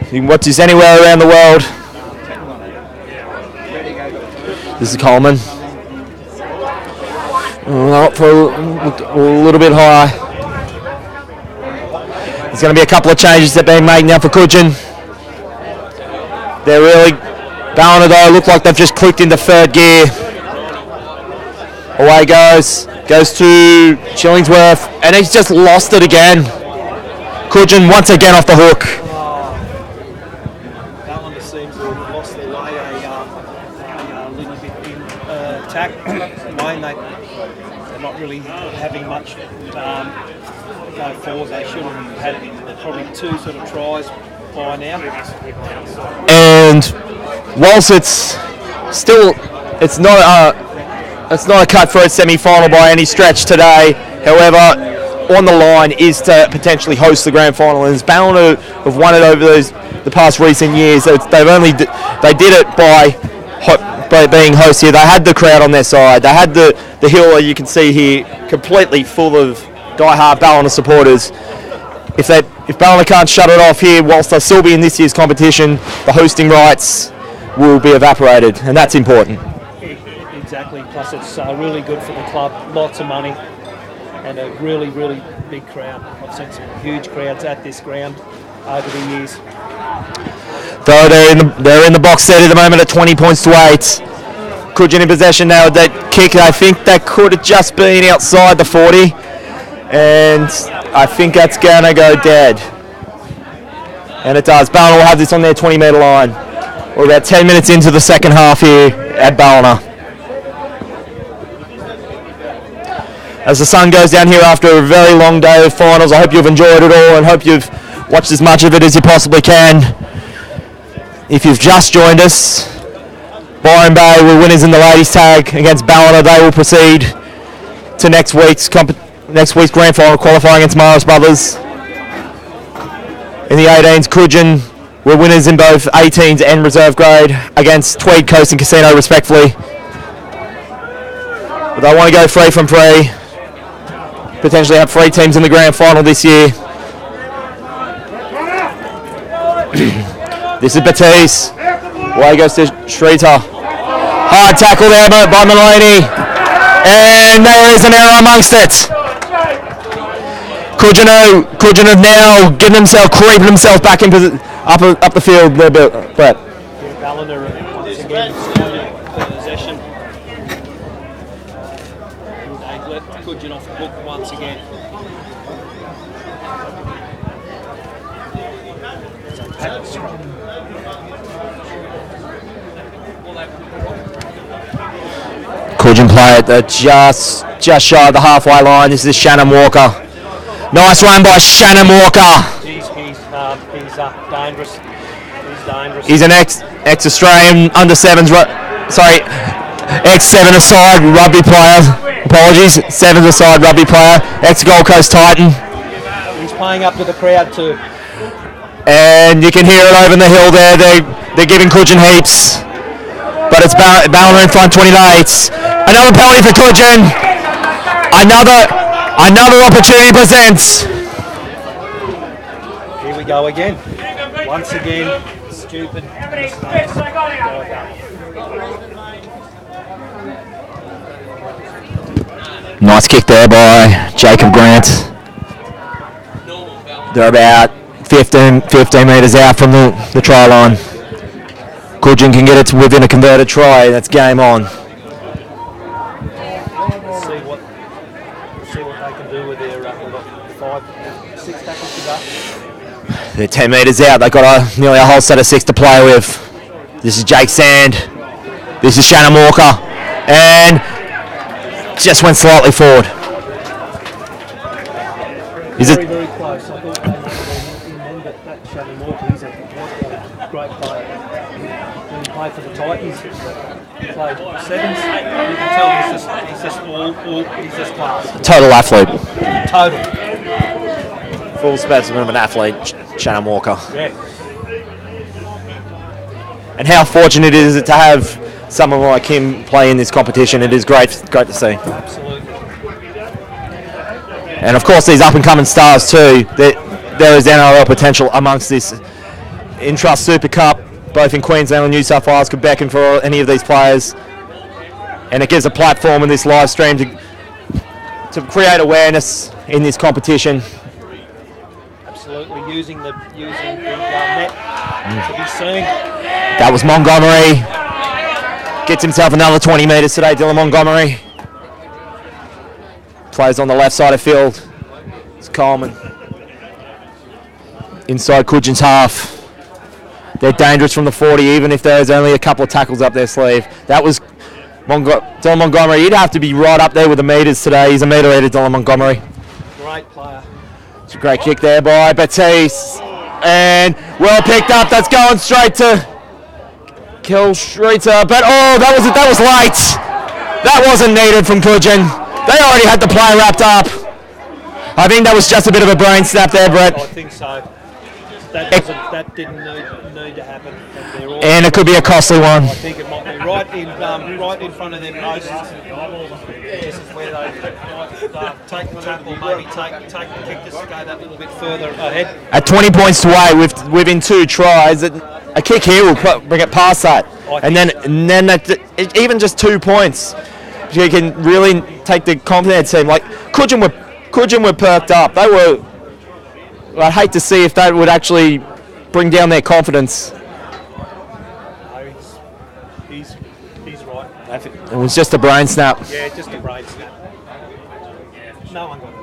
You can watch this anywhere around the world. This is Coleman. Up for a little bit high. There's going to be a couple of changes that are being made now for Cudgen. They're really, Ballina though, look like they've just clicked into third gear. Away goes to Chillingsworth, and he's just lost it again. Cudgen once again off the hook. Ballina seems to have lost their way a little bit in attack. Wayne, they're not really having much go forward. They should have had probably 2 sort of tries by now. And whilst it's not a cut-throat semi-final by any stretch today, however, on the line is to potentially host the grand final, and Ballina have won it over the past recent years. They did it by being hosts here. They had the crowd on their side. They had the hill that you can see here completely full of die-hard Ballina supporters. If Ballina can't shut it off here, whilst they'll still be in this year's competition, the hosting rights will be evaporated, and that's important. Exactly. Plus, it's really good for the club. Lots of money and a really, really big crowd. I've seen some huge crowds at this ground over the years. Though they're in the box set at the moment at 20 points to 8. Cudgen in possession now with that kick. I think that could have just been outside the 40, and I think that's gonna go dead. And it does. Ballina will have this on their 20-metre line. We're about 10 minutes into the second half here at Ballina. As the sun goes down here after a very long day of finals, I hope you've enjoyed it all and hope you've watched as much of it as you possibly can. If you've just joined us, Byron Bay were winners in the ladies tag against Ballina. They will proceed to next week's grand final qualifying against Morris Brothers. In the 18s, Cudgen were winners in both 18s and reserve grade against Tweed Coast and Casino respectively. But they want to go free from free. Potentially have 3 teams in the grand final this year. This is Batiste. Away goes to Shrita. Hard tackle there by Maloney. And there is an error amongst it. Cudgen have now creeping himself back into up the field a little bit. Brett. Ballina once again still possession. They've let Cudgen off the hook once again. Cudgen play it just shy of the halfway line. This is Channe Walker. Nice run by Channe Walker. He's dangerous. He's dangerous. He's an ex-Australian under sevens, ex-7 aside rugby player. Apologies, 7s aside rugby player. Ex-Gold Coast Titan. He's playing up to the crowd too. And you can hear it over the hill there. They're giving Cudgen heaps. But it's Ballina in front, 28. Another penalty for Cudgen. Another opportunity presents. Here we go again. Once again, stupid mistakes. Nice kick there by Jacob Grant. They're about 15 metres out from the try line. Cudgen can get it to within a converted try. That's game on. See what they can do with their 5-6 tackles to go. They're 10 metres out. They've got nearly a whole set of 6 to play with. This is Jake Sand. This is Channe Walker. And just went slightly forward. Very close. I thought they might have been in then, but that Channe Walker, he's a great player. When he played for the Titans, he played 7s. You can tell he's just class. Total athlete. Total. Full specimen of an athlete, Channe Walker. Yeah. And how fortunate is it to have someone like him play in this competition. It is great to see. Absolutely. And of course these up-and-coming stars too. There is NRRRL potential amongst this Intrust Super Cup, both in Queensland and New South Wales, could beckon for any of these players. And it gives a platform in this live stream to create awareness in this competition. absolutely using the net to be seen. That was Montgomery. Gets himself another 20 metres today, Dylan Montgomery. Plays on the left side of field. It's Coleman. Inside Cudgen's half. They're dangerous from the 40, even if there's only a couple of tackles up their sleeve. That was Dylan Montgomery. He'd have to be right up there with the metres today. He's a metre eater, Dylan Montgomery. Great player. It's a great kick there by Batiste. And well picked up. That's going straight to Kel Streeter. But oh, that was late. That wasn't needed from Cudgen. They already had the play wrapped up. I think that was just a bit of a brain snap there, Brett. I think so. That didn't need to happen. And it could be a costly one. I think it might be right in front of their noses. This is where they take the tackle, maybe take the kick just to go that little bit further ahead. At 20 points to 8 within 2 tries, a kick here will bring it past that. And then that, even just 2 points, you can really take the confidence team. Like Cudgen were perked up. They were. I'd hate to see if that would actually bring down their confidence. No, he's right. It was just a brain snap. Yeah, just a brain snap. No one got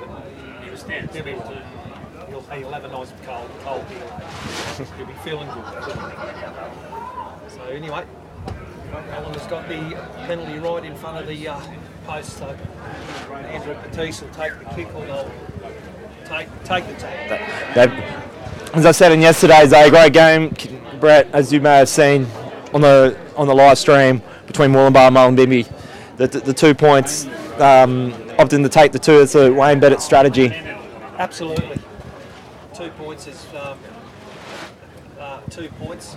it. He'll have a nice cold beer. He'll be feeling good. So anyway, Ballin's got the penalty right in front of the post. So Andrew Batiste will take the kick, or they'll take the tackle. As I said in yesterday's great game, Brett, as you may have seen on the live stream between Wollongbar and Mullumbimby, the 2 points, opting to take the 2, it's a Wayne Bennett strategy. Absolutely. 2 points is 2 points,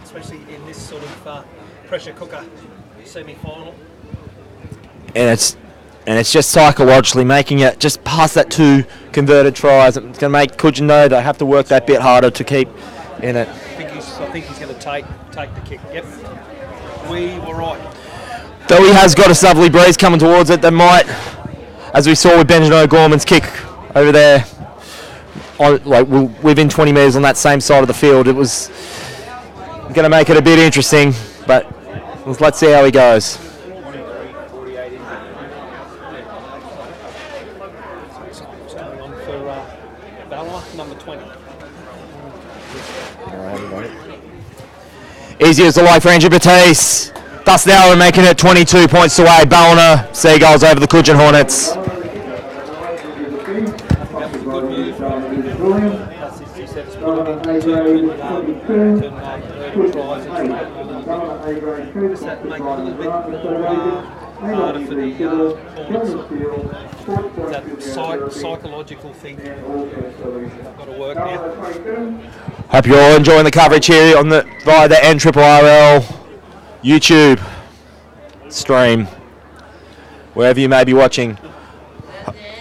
especially in this sort of pressure cooker semi-final. And it's just psychologically making it just past that 2 converted tries. It's going to make Cudgen know they have to work that bit harder to keep in it. I think he's going to take the kick. Yep. We were right. Though he has got a southerly breeze coming towards it, they might, as we saw with Benjamin O'Gorman's kick over there, within 20 metres on that same side of the field. It was going to make it a bit interesting, but let's see how he goes. Number 20. Easy as the life for Andrew Batiste. Thus now we're making it 22 points away. Ballina, Seagulls over the Cudgen Hornets. Harder for the Hornets. That psychological thing. Got to work now. Hope you're all enjoying the coverage here via the NRRRL YouTube stream, wherever you may be watching.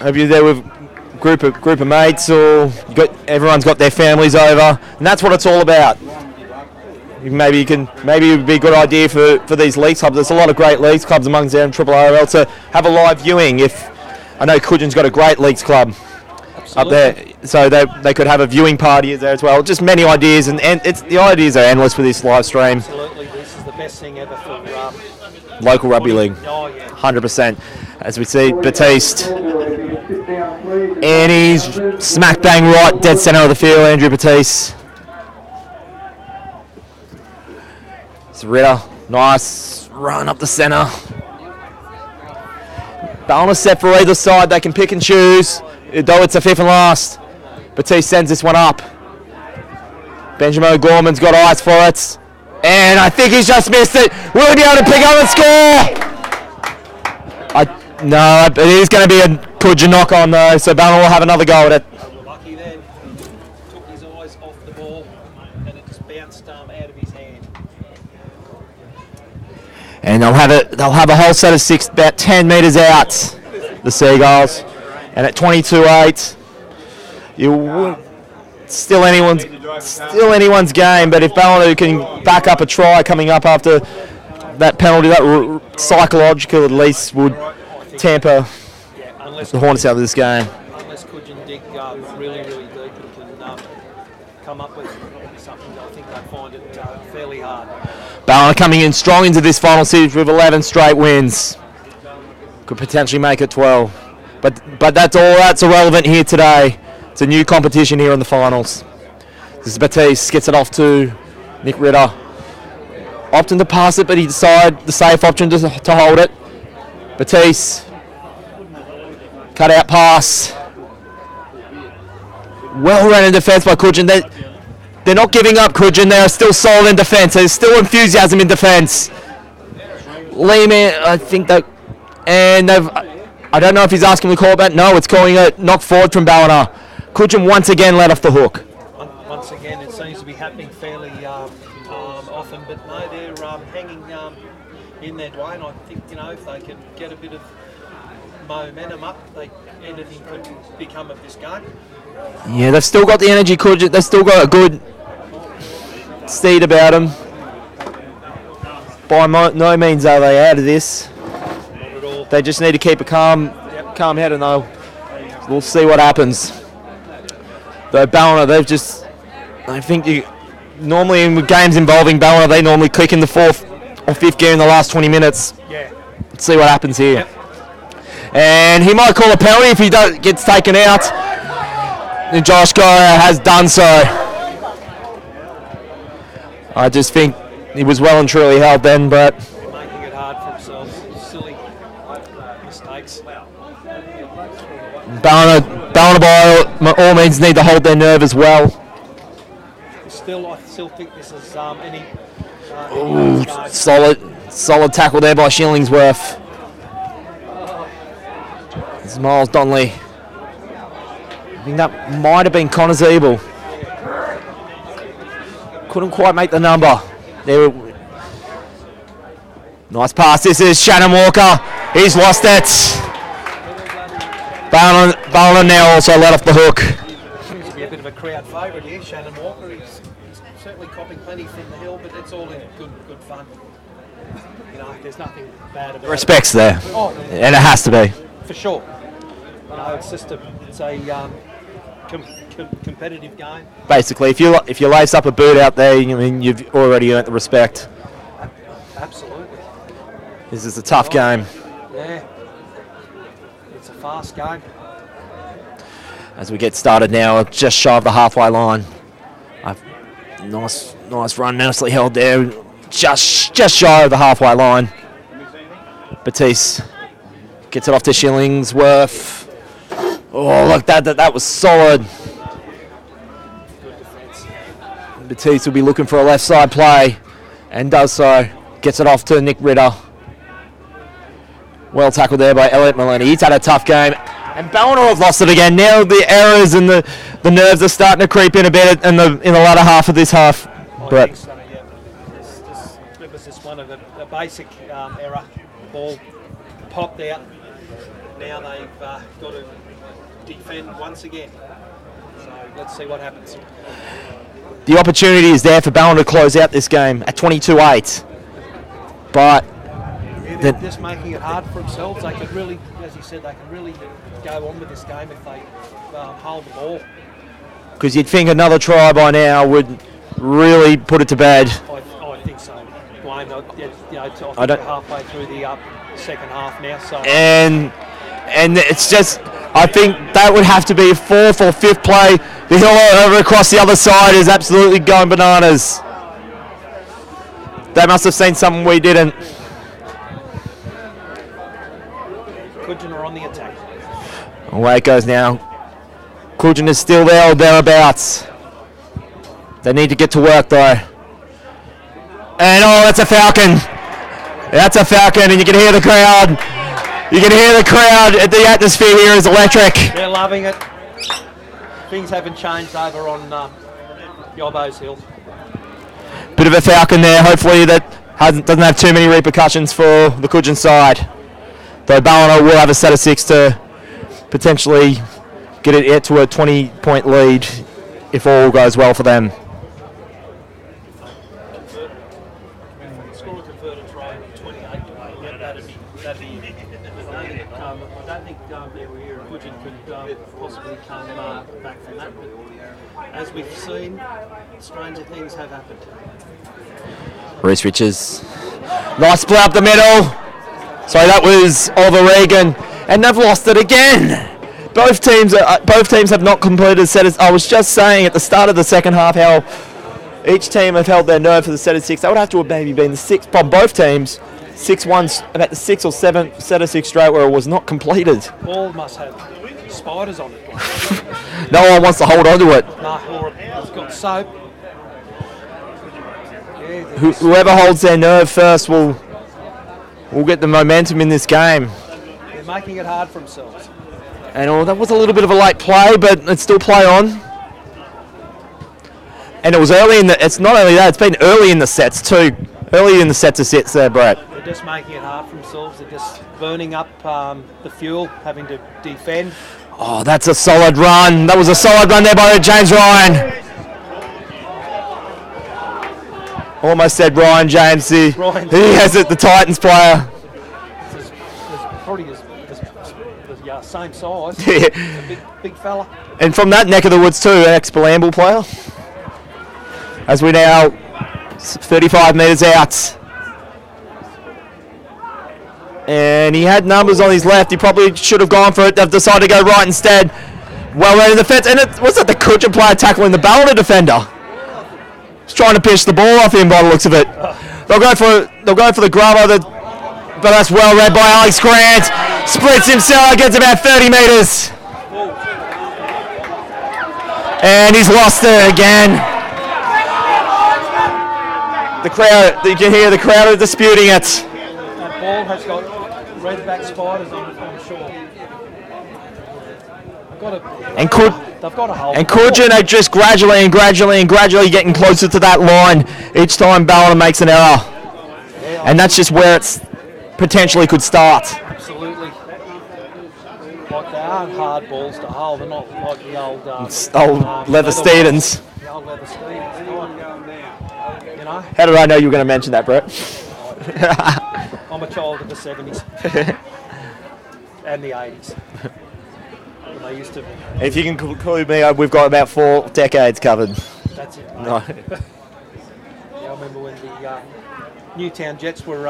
Hope you're there with group of mates, or everyone's got their families over, and that's what it's all about. Maybe it would be a good idea for these leagues clubs. There's a lot of great leagues clubs amongst the NRRRL to have a live viewing. If I know Cudgen's got a great leagues club up there, so they could have a viewing party there as well. Just many ideas, and the ideas are endless with this live stream. Absolutely, this is the best thing ever for local rugby league. Oh, yeah. 100%. As we see Batiste, and he's smack bang right dead centre of the field. Andrew Batiste. It's Ritter, nice run up the centre. Ballina set for either side, they can pick and choose, though it's a fifth and last. Batiste sends this one up. Benjamin O'Gorman's got eyes for it, and I think he's just missed it. Will he be able to pick up and score? No, it is going to be a Cudgen knock on though, so Ballina will have another go at it. Lucky then, took his eyes off the ball, and it just bounced out of his hand. And they'll have a whole set of 6, about 10 metres out, the Seagulls. And at 22-8, still anyone's game. But if Ballina can back up a try coming up after that penalty, that psychological at least would temper the Hornets out of this game. Unless Cudgen dig really, really deep. can come up with something, I think they find it fairly hard. Ballina coming in strong into this final series with 11 straight wins. Could potentially make it 12. But that's irrelevant here today. It's a new competition here in the finals. This is Batiste, gets it off to Nick Ritter. Opting to pass it, but he decided the safe option to hold it. Batiste, cut out pass. Well run in defence by Cudgen. They're not giving up, Cudgen. They're still solid in defence. There's still enthusiasm in defence. Lehman, I think that, and I don't know if he's asking the call back. No, it's calling a knock forward from Ballina. Cudgen once again let off the hook. Once again, it seems to be happening fairly often, but no, they're hanging in their way, and I think, if they can get a bit of momentum up, anything could become of this game. Yeah, they've still got the energy, Cudgen. They've still got a good steed about them. By no means are they out of this. Not at all. They just need to keep a calm head, and we'll see what happens. Though Ballina, I think normally in games involving Ballina, they normally click in the 4th or 5th gear in the last 20 minutes. Yeah. Let's see what happens here. Yep. And he might call a penalty if he gets taken out. And Josh Geyer has done so. I just think he was well and truly held then, but Making it hard for themselves. Silly mistakes. Ballina by all means need to hold their nerve as well. I still think this is any game. Solid tackle there by Shillingsworth. It's Miles Donnelly. I think that might have been Connor Zeeble. Couldn't quite make the number. Nice pass. This is Shannon Walker. He's lost it. Ballina now also let off the hook. Seems to be a bit of a crowd favourite here, Shannon Walker. He's certainly copping plenty from the hill, but it's all in good fun. There's nothing bad about it. Respect's there. Oh, And it has to be. for sure. It's just a competitive game. Basically, if you lace up a boot out there, you've already earned the respect. Absolutely. This is a tough game. Yeah. It's a fast game. As we get started now, just shy of the halfway line. Nice run, nicely held there. Just shy of the halfway line. Batiste gets it off to Shillingsworth. Oh, look, that was solid. Good defence. Batiste will be looking for a left side play and does so. Gets it off to Nick Ritter. Well tackled there by Elliot Maloney. He's had a tough game. And Ballina have lost it again. Now the errors and the nerves are starting to creep in a bit in the latter half of this half. I But think so, yeah. It was just one of the basic error. The ball popped out. Now they've got to defend once again. So let's see what happens. the opportunity is there for Ballina to close out this game at 22-8. But They're just making it hard for themselves. They could really, as you said, they can really go on with this game if they hold the ball. because you'd think another try by now would really put it to bed. I think so. Dwayne, I think I we're don't- halfway through the second half now. So And it's just, I think that would have to be fourth or fifth play. The hill over across the other side is absolutely going bananas. They must have seen something we didn't. Cudgen are on the attack. Away it goes now. Cudgen is still there or thereabouts. They need to get to work though. And oh, that's a Falcon. That's a Falcon, and you can hear the crowd. You can hear the crowd. The atmosphere here is electric. They're loving it. Things haven't changed over on Yobbo's Hill. Bit of a Falcon there. Hopefully that doesn't have too many repercussions for the Cudgen side. Though Ballina will have a set of 6 to potentially get it to a 20-point lead if all goes well for them. Score a converted try 28. Yeah, that'd be. I don't think Cudgen could possibly come back from that. But as we've seen, stranger things have happened. Reese Richards. Nice split up the middle. Sorry, that was Oliver Regan. And they've lost it again. Both teams have not completed a set of... I was just saying at the start of the second half how each team have held their nerve for the set of 6. That would have to have maybe been the 6 from both teams. 6-1, about the 6 or 7 set of 6 straight where it was not completed. All must have spiders on it. No one wants to hold on to it. Nah, or it's got soap. Yeah, Whoever holds their nerve first will get the momentum in this game. they're making it hard for themselves. And that was a little bit of a late play, but it's still play on. And it was early in the... It's not only that, it's been early in the sets too. Early in the sets of sets there, Brett. They're just making it hard for themselves. They're just burning up the fuel, having to defend. Oh, that's a solid run. That was a solid run there by James Ryan. Almost said Ryan James. He has it, the Titans player. There's probably the same size. Yeah. A big fella. And from that neck of the woods too, an ex-Ballamble player. As we now 35 metres out. And he had numbers on his left. He probably should have gone for it. They've decided to go right instead. Well read in the fence. And was that the Cudgen player tackling the Ballina defender? He's trying to pitch the ball off him by the looks of it. They'll go for the grubber, but that's well read by Alex Grant. Splits himself, gets about 30 metres. And he's lost it again. The crowd, you can hear the crowd are disputing it. That ball has got red-back spiders on the shore. And hold. Cudgen are just gradually getting closer to that line each time Ballina makes an error. And that's just where it's potentially could start. Absolutely. Like they aren't hard balls to hold. They're not like the old Leather Steedens. The old Leather Steedens. You know? How did I know you were going to mention that, Brett? I'm a child of the 70s and the 80s. When they used to. If you can include me, we've got about 4 decades covered. That's it. No. Yeah, I remember when the Newtown Jets were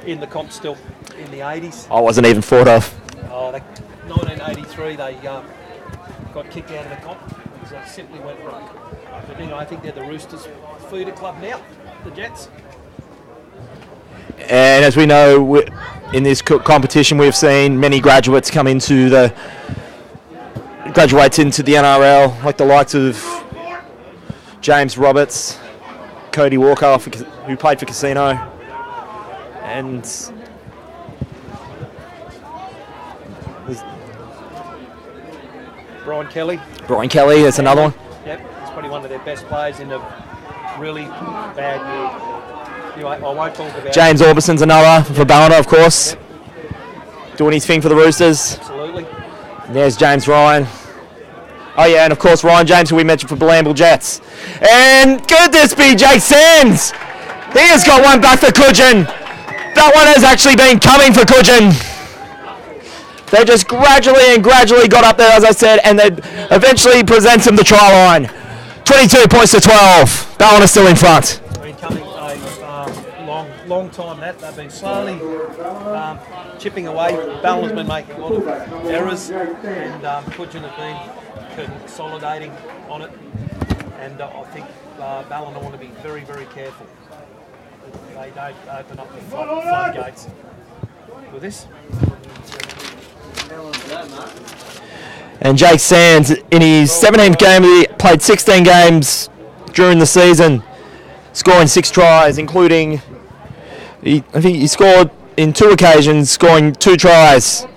in the comp still in the 80s. I wasn't even thought of. 1983 they got kicked out of the comp because they simply went broke. But I think they're the Roosters feeder club now, the Jets. And as we know, in this competition, we've seen many graduates come into the NRRRL, like the likes of James Roberts, Cody Walker, who played for Casino, and Brian Kelly. That's another one. Yep, he's probably one of their best players in a really bad year. Anyway, I won't talk about James Orbison's another for Ballina, of course. Yep. Doing his thing for the Roosters. Absolutely. And there's James Ryan. Oh yeah, and of course Ryan James, who we mentioned for Ballina Jets. And could this be Jake Sands? He has got one back for Cudgen. That one has actually been coming for Cudgen. They just gradually got up there, as I said, and they eventually present him the try line. 22 points to 12. Ballina still in front. Been coming a long time that they've been slowly chipping away. Ballina's been making a lot of errors, and Cudgen have been consolidating on it. And I think Ballina want to be very, very careful. They don't open up the floodgates with this. And Jake Sands, in his 17th game, he played 16 games during the season, scoring 6 tries, including, I think he scored in 2 occasions, scoring 2 tries.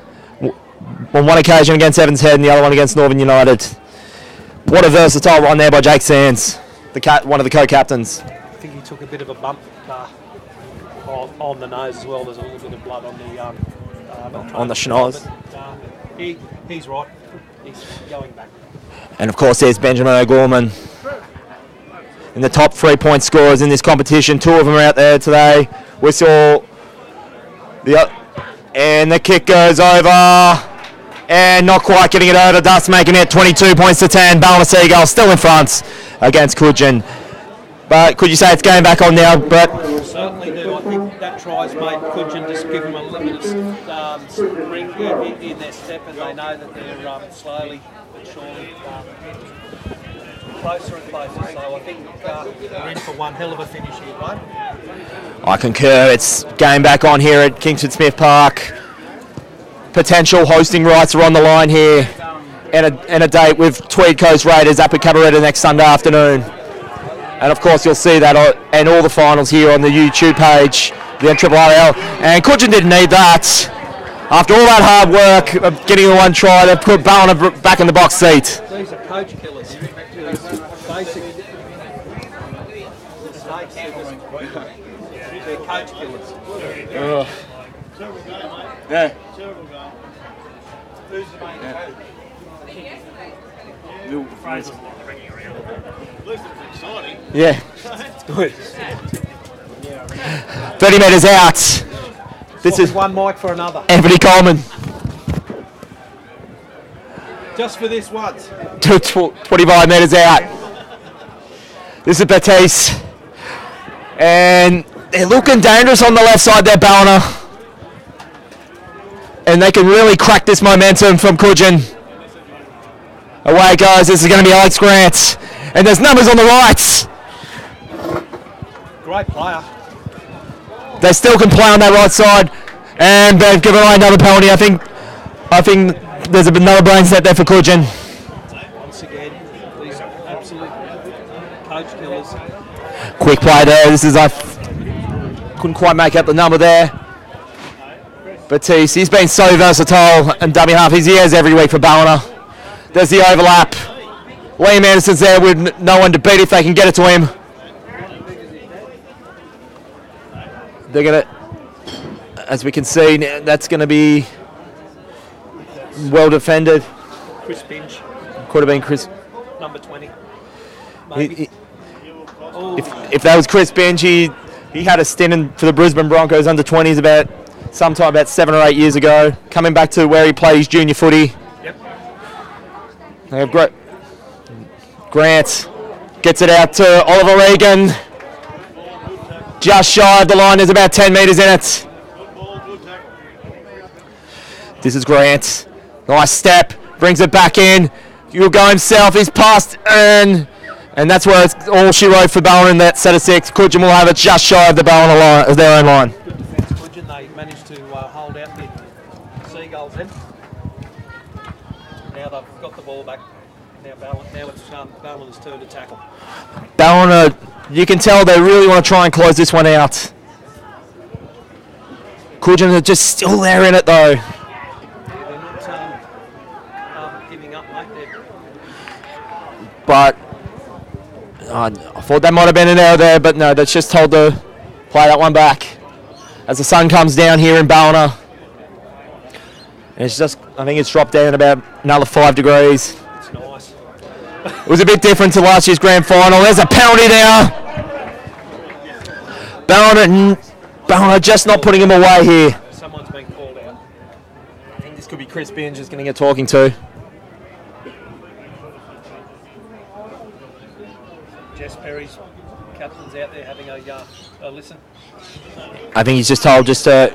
On one occasion against Evans Head and the other one against Northern United. What a versatile run there by Jake Sands, one of the co-captains. I think he took a bit of a bump on the nose as well. There's a little bit of blood on the schnoz. He's right. He's going back. And of course, there's Benjamin O'Gorman. In the top 3-point scorers in this competition, 2 of them are out there today. We saw and the kick goes over. And not quite getting it over, thus making it 22 points to 10. Ballina Seagulls still in front against Cudgen. But could you say it's going back on now, Brett? Certainly do. I think that tries made Cudgen just give them a little bit of spring in their step, and they know that they're slowly but surely closer and closer. So I think we're in for one hell of a finish here, right? I concur. It's game back on here at Kingsford Smith Park. Potential hosting rights are on the line here, and a date with Tweed Coast Raiders up at Cabaretta next Sunday afternoon. And of course you'll see that and all the finals here on the YouTube page, the NRRRL. And Cudgen didn't need that. After all that hard work of getting the one try, they put Ballina back in the box seat. These are coach killers. Basically, they're coach killers. Yeah. Yeah. Good. 30 metres out. This is one mic for another. Anthony Coleman. Just for this once. 25 metres out. This is Batiste. And they're looking dangerous on the left side there, Ballina. And they can really crack this momentum from Cudgen. Away it goes. This is going to be Alex Grant. And there's numbers on the right. Great player. They still can play on that right side. And they've given away another penalty. I think there's another brain set there for Cudgen. Once again, these are absolute coach killers. Quick play there. This is couldn't quite make out the number there. Batiste, he's been so versatile and dummy half. He is every week for Ballina. There's the overlap. Liam Anderson's there with no one to beat if they can get it to him. They're going to, as we can see, that's going to be well defended. Chris Binge. Could have been Chris. Number 20. Maybe. If that was Chris Binge, he had a stint for the Brisbane Broncos under 20s sometime about 7 or 8 years ago, coming back to where he played his junior footy. Yep. They have Grant gets it out to Oliver Regan. Just shy of the line, there's about 10 metres in it. This is Grant. Nice step, brings it back in. He'll go himself, he's passed, and that's where it's all she wrote for Ballina in that set of 6. Cudgen will have it just shy of the Ballina line, of their own line. Good defence, Cudgen. They managed to hold out the Seagulls then. Now they've got the ball back. Now it's Ballina's turn to tackle. Ballina, you can tell they really want to try and close this one out. Cudgen are just still there in it though. Yeah, they're not giving up, mate. But I thought that might have been an error there, but no, that's just told to play that one back. As the sun comes down here in Ballina. And it's just, I think it's dropped down about another 5 degrees. It's nice. It was a bit different to last year's grand final. There's a penalty now. Ballina just not putting him away here. Someone's been called out. I think this could be Chris Binge just going to get talking to. Jess Perry's captain's out there having a listen. I think he's just told just to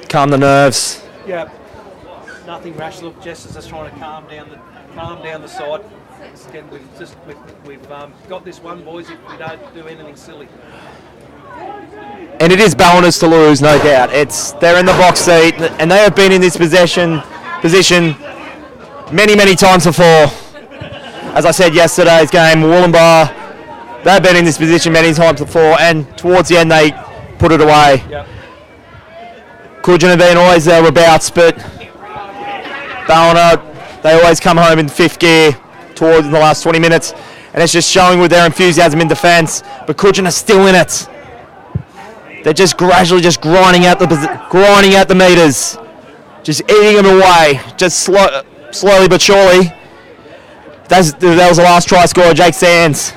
calm the nerves. Yeah. Nothing rash. Look, Jess is just trying to calm down the side. Again, we've got this one, boys. If we don't do anything silly. And it is Ballina's to lose, no doubt. They're in the box seat, and they have been in this position many, many times before. As I said yesterday's game, Wollumbar, they've been in this position many times before, and towards the end they put it away. Yep. Cudgen have been always thereabouts, but Ballina, they always come home in 5th gear towards the last 20 minutes, and it's just showing with their enthusiasm in defence. But Cudgen are still in it. They're just gradually just grinding out the meters, just eating them away, just slowly but surely. That was the last try scorer, Jake Sands.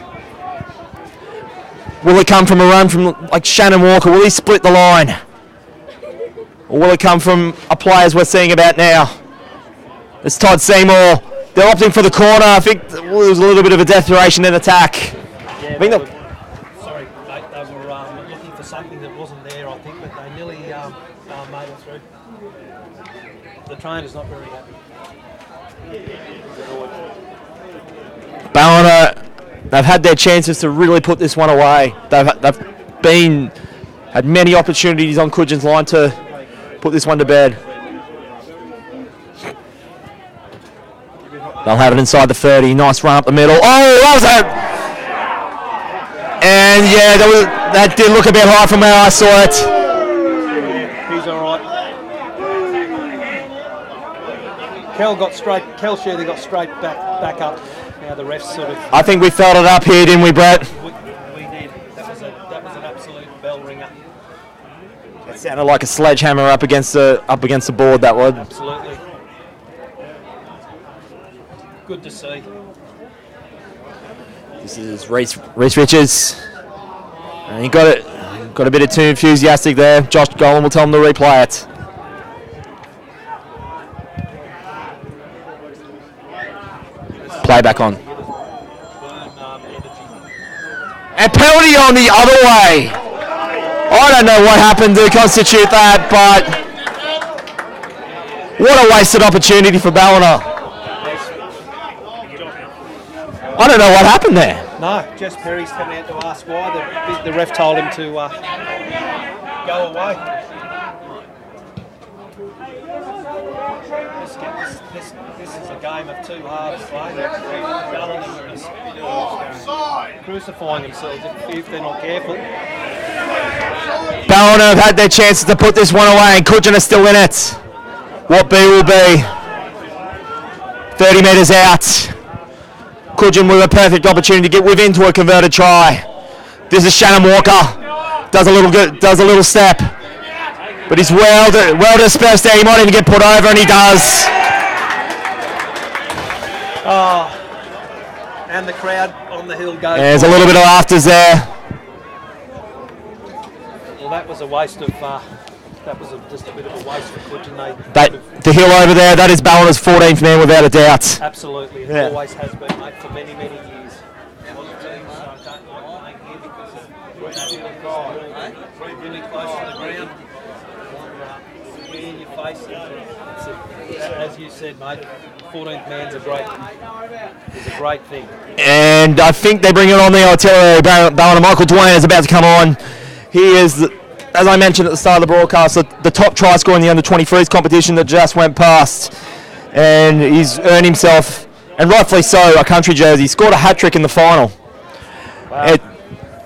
Will it come from a run from like Shannon Walker? Will he split the line? Or will it come from a play as we're seeing about now? It's Todd Seymour. They're opting for the corner. I think there was a little bit of a desperation in attack. Yeah, I think sorry, mate, they were looking for something that wasn't there, I think, but they nearly made it through. The trainer's not very happy. Ballina, they've had their chances to really put this one away. They've had many opportunities on Cudgen's line to put this one to bed. They'll have it inside the 30. Nice run up the middle. Oh, that was it! And yeah, that did look a bit high from where I saw it. Yeah, he's all right. Kel Shearley got straight back up. Now the refs sort of. I think we felt it up here, didn't we, Brett? We did. That was an absolute bell ringer. It sounded like a sledgehammer up against the board. That would. Absolutely. Good to see. This is Reece Richards. And he got a bit of too enthusiastic there. Josh Golan will tell him to replay it. Play back on. And penalty on the other way. I don't know what happened to constitute that, but what a wasted opportunity for Ballina. I don't know what happened there. No, Jess Perry's coming out to ask why. The ref told him to go away. This is a game of two halves. Crucifying themselves if they're not careful. Ballina have had their chances to put this one away, and Cudgen are still in it. What be will be. 30 metres out. Cudgen with a perfect opportunity to get within to a converted try. This is Shannon Walker. Does a little step, but he's well dispersed there. He might even get put over, and he does. Oh, and the crowd on the hill goes. There's a little bit of afters there. Well, that was a waste of. That was just a bit of a waste for Cudgen. The hill over there, that is Ballina's 14th man without a doubt. Absolutely, it always has been, mate, for many, many years. Really close to the ground. In your face. As you said, mate, 14th man's a great thing. And I think they bring it on the artillery. Ballina, Michael Dwayne is about to come on. He is, as I mentioned at the start of the broadcast, the top try scorer in the under-23s competition that just went past. And he's earned himself, and rightfully so, a country jersey. He scored a hat-trick in the final. Wow.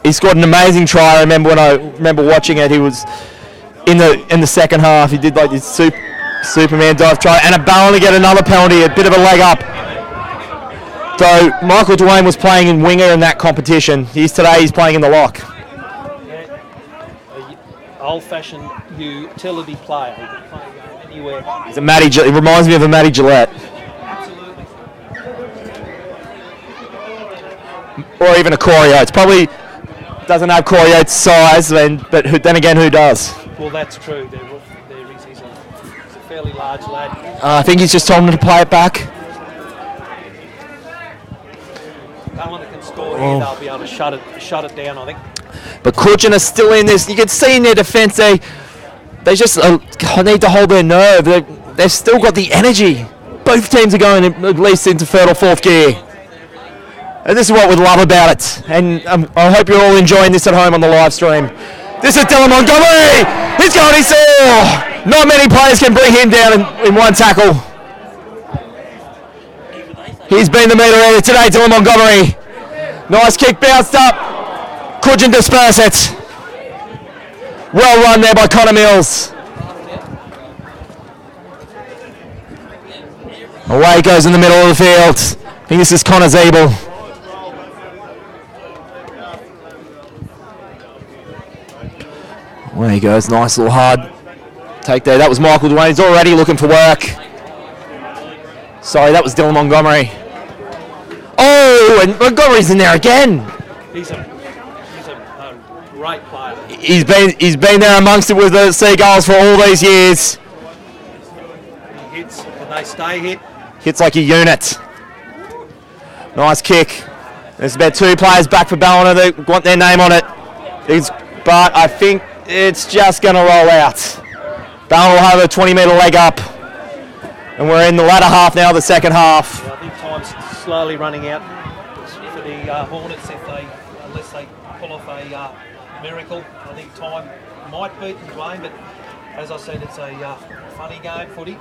He scored an amazing try. I remember watching it. He was in the second half. He did like this Superman dive try, and a Ballina get another penalty, a bit of a leg up. Though Michael Dwayne was playing in winger in that competition. He's playing in the lock. Old-fashioned utility player. He can play anywhere. He's he reminds me of a Matty Gillette. Absolutely. Or even a Corey Oates. Probably doesn't have Corey Oates' size, but then again, who does? Well, that's true. He's a fairly large lad. I think he's just told him to play it back. Ballina can score here. They'll be able to shut it down, I think. But Cudgen are still in this. You can see in their defence, they just need to hold their nerve. They've still got the energy. Both teams are going at least into third or fourth gear. And this is what we love about it. And I hope you're all enjoying this at home on the live stream. This is Dylan Montgomery. He's going, he's all. Not many players can bring him down in one tackle. He's been the meter eater today, Dylan Montgomery. Nice kick, bounced up. Cudgen disperse it. Well run there by Connor Mills. Away he goes in the middle of the field. I think this is Connor Zeeble. Away he goes, nice little hard take there. That was Michael Dwayne. He's already looking for work. Sorry, that was Dylan Montgomery. Oh, and Montgomery's in there again. He's a great player. He's been there amongst it with the Seagulls for all these years. He hits, and they stay hit. hits like a unit. Nice kick. There's about 2 players back for Ballina that want their name on it. But I think it's just going to roll out. Ballina will have a 20-metre leg up. And we're in the latter half now, the second half. Yeah, I think time's slowly running out for the Hornets unless they pull off a miracle. I think time might beat and Dwayne, but as I said, it's a funny game, footy.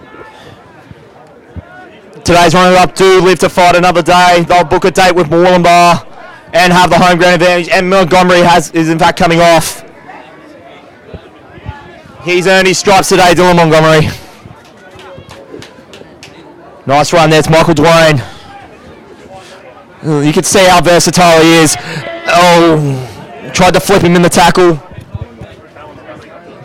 Today's runner-up do live to fight another day. They'll book a date with Moorlambar and have the home ground advantage. And Montgomery is in fact coming off. He's earned his stripes today, Dylan Montgomery. Nice run there, it's Michael Dwayne. You can see how versatile he is. Oh, tried to flip him in the tackle.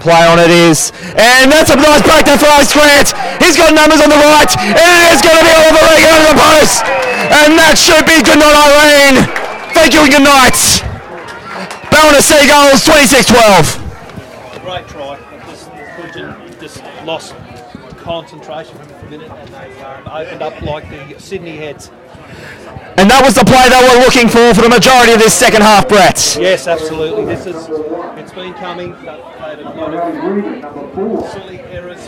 Play on it is. And that's a nice breakdown for Alex Grant. He's got numbers on the right. It is going to be all over Regan under the post. And that should be good night, Irene. Thank you and good night. Ballina Seagulls, 26-12. Great try. Cudgen just lost concentration for a minute and they opened up like the Sydney Heads. And that was the play they were looking for the majority of this second half, Brett. Yes, absolutely. It's been coming. They've played a lot of silly errors,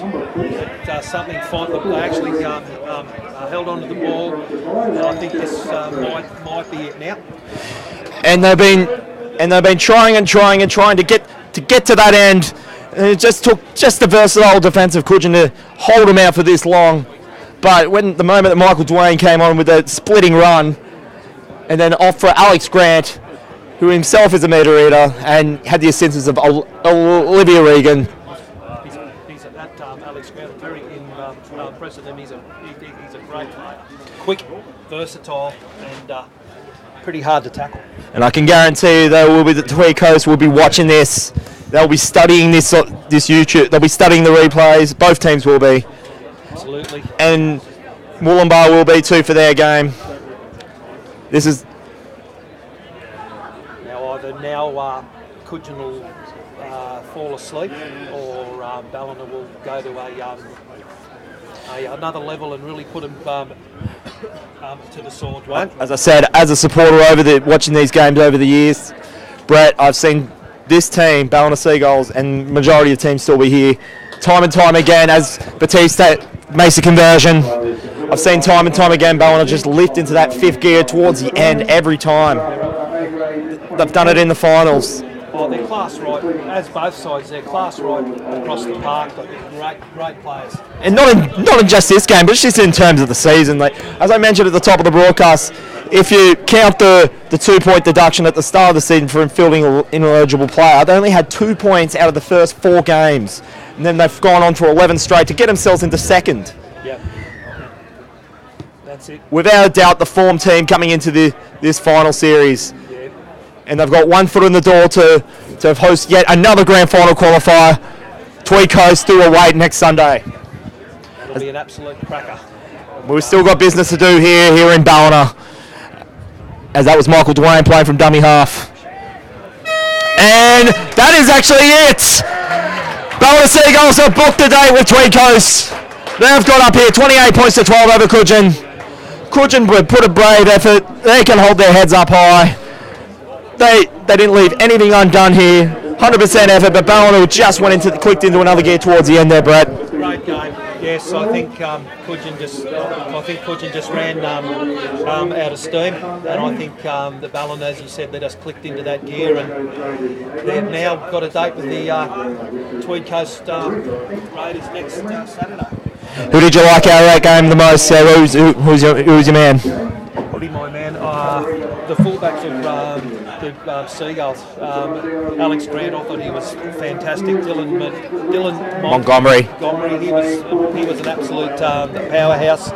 but something fine. They actually held on to the ball, and I think this might be it now. And they've been trying to get to that end. And it just took the versatile defensive Cudgen to hold him out for this long. But when the moment that Michael Dwayne came on with a splitting run, and then off for Alex Grant, who himself is a metre eater, and had the assistance of Olivia Regan. He's at Alex Grant, very impressive. He's a great player, quick, versatile, and pretty hard to tackle. And I can guarantee you, the Tweed Coast will be watching this. They'll be studying this YouTube. They'll be studying the replays. Both teams will be. Absolutely. And Moorlambar will be too for their game. This is now Cudgen will fall asleep, or Ballina will go to another level and really put him to the sword. As I said, as a supporter watching these games over the years, Brett, I've seen this team, Ballina Seagulls, and majority of teams still be here time and time again as Batista makes a conversion. I've seen time and time again Ballina just lift into that fifth gear towards the end every time. They've done it in the finals. Oh, they're class right, as both sides, they're class right across the park. They're great players. And not in just this game, but just in terms of the season. Like, as I mentioned at the top of the broadcast, if you count the 2-point deduction at the start of the season for fielding an ineligible player, they only had 2 points out of the first 4 games. And then they've gone on for 11 straight to get themselves into second. Yep. That's it. Without a doubt, the form team coming into this final series. Yeah. And they've got one foot in the door to host yet another grand final qualifier. Tweed Coast do await next Sunday. It'll be an absolute cracker. We've still got business to do here in Ballina. As that was Michael Dwayne playing from dummy half. And that is actually it. Ballina Seagulls have booked a date with Tweed Coast. They've got up here 28 points to 12 over Cudgen. Cudgen put a brave effort. They can hold their heads up high. They didn't leave anything undone here. 100% effort, but Ballina just clicked into another gear towards the end there, Brett. Great game. Yes, I think Cudgen just ran out of steam, and I think the Ballina, as you said, they just clicked into that gear, and they've now got a date with the Tweed Coast Raiders next Saturday. Who did you like out of that game the most? Who's your man? Probably my man, the fullbacks of the Seagulls. Alex Grant, I thought he was fantastic. Dylan Montgomery. He was an absolute powerhouse.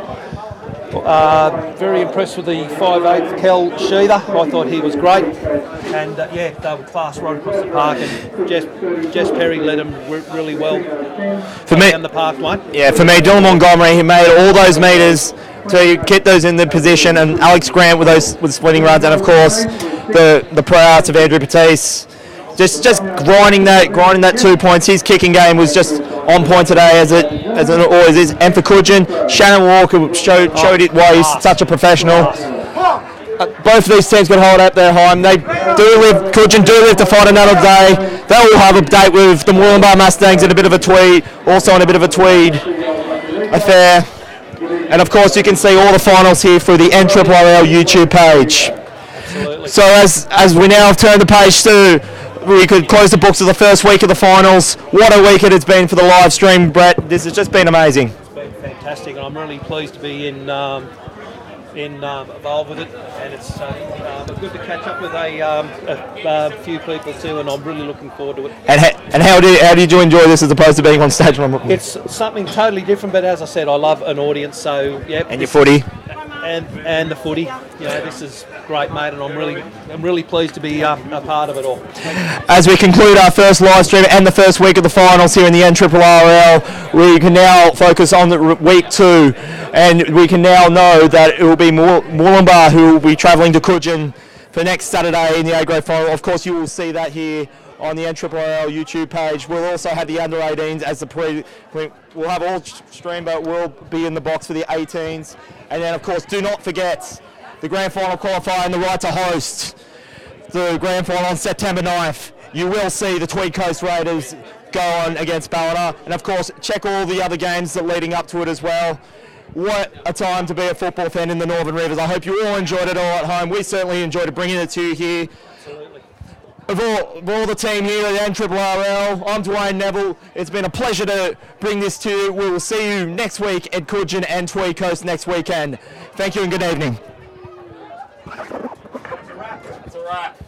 Very impressed with the 5'8" Kel Sheether. I thought he was great. And they were class right across the park. And Jess Perry led him really well down the parkway. Yeah, for me, Dylan Montgomery, he made all those metres to get those in the position, and Alex Grant with splitting runs, and of course the pro-arts of Andrew Batiste. Just grinding that 2 points. His kicking game was just on point today as it always is. And for Cudgen, Channe Walker showed it why he's such a professional. Both of these teams can hold up their home. Cudgen do live to fight another day. They will have a date with the Moolumbar Mustangs in a bit of a tweed, also in a bit of a tweed affair. And of course you can see all the finals here through the NRRRL YouTube page. Absolutely. So as we now turn the page to, we could close the books of the first week of the finals. What a week it has been for the live stream, Brett. This has just been amazing. It's been fantastic, and I'm really pleased to be involved with it, and it's good to catch up with a few people too, and I'm really looking forward to it. And how did you enjoy this as opposed to being on stage? It's something totally different, but as I said, I love an audience, so yeah. And your footy. And the footy, this is great, mate, and I'm really pleased to be a part of it all. As we conclude our first live stream and the first week of the finals here in the NRRRL, we can now focus on the week 2, and we can now know that it will be Moolumbar who will be travelling to Cudgen for next Saturday in the A-grade final. Of course, you will see that here on the NRRRL YouTube page. We'll also have the under-18s as the we'll have all streamed, but we'll be in the box for the 18s. And then, of course, do not forget the grand final qualifier and the right to host the grand final on September 9th. You will see the Tweed Coast Raiders go on against Ballina. And, of course, check all the other games that are leading up to it as well. What a time to be a football fan in the Northern Rivers. I hope you all enjoyed it all at home. We certainly enjoyed bringing it to you here. Absolutely. Of all the team here at NRRRL, I'm Dwayne Neville. It's been a pleasure to bring this to you. We will see you next week at Cudgen and Tweed Coast next weekend. Thank you and good evening. That's a wrap.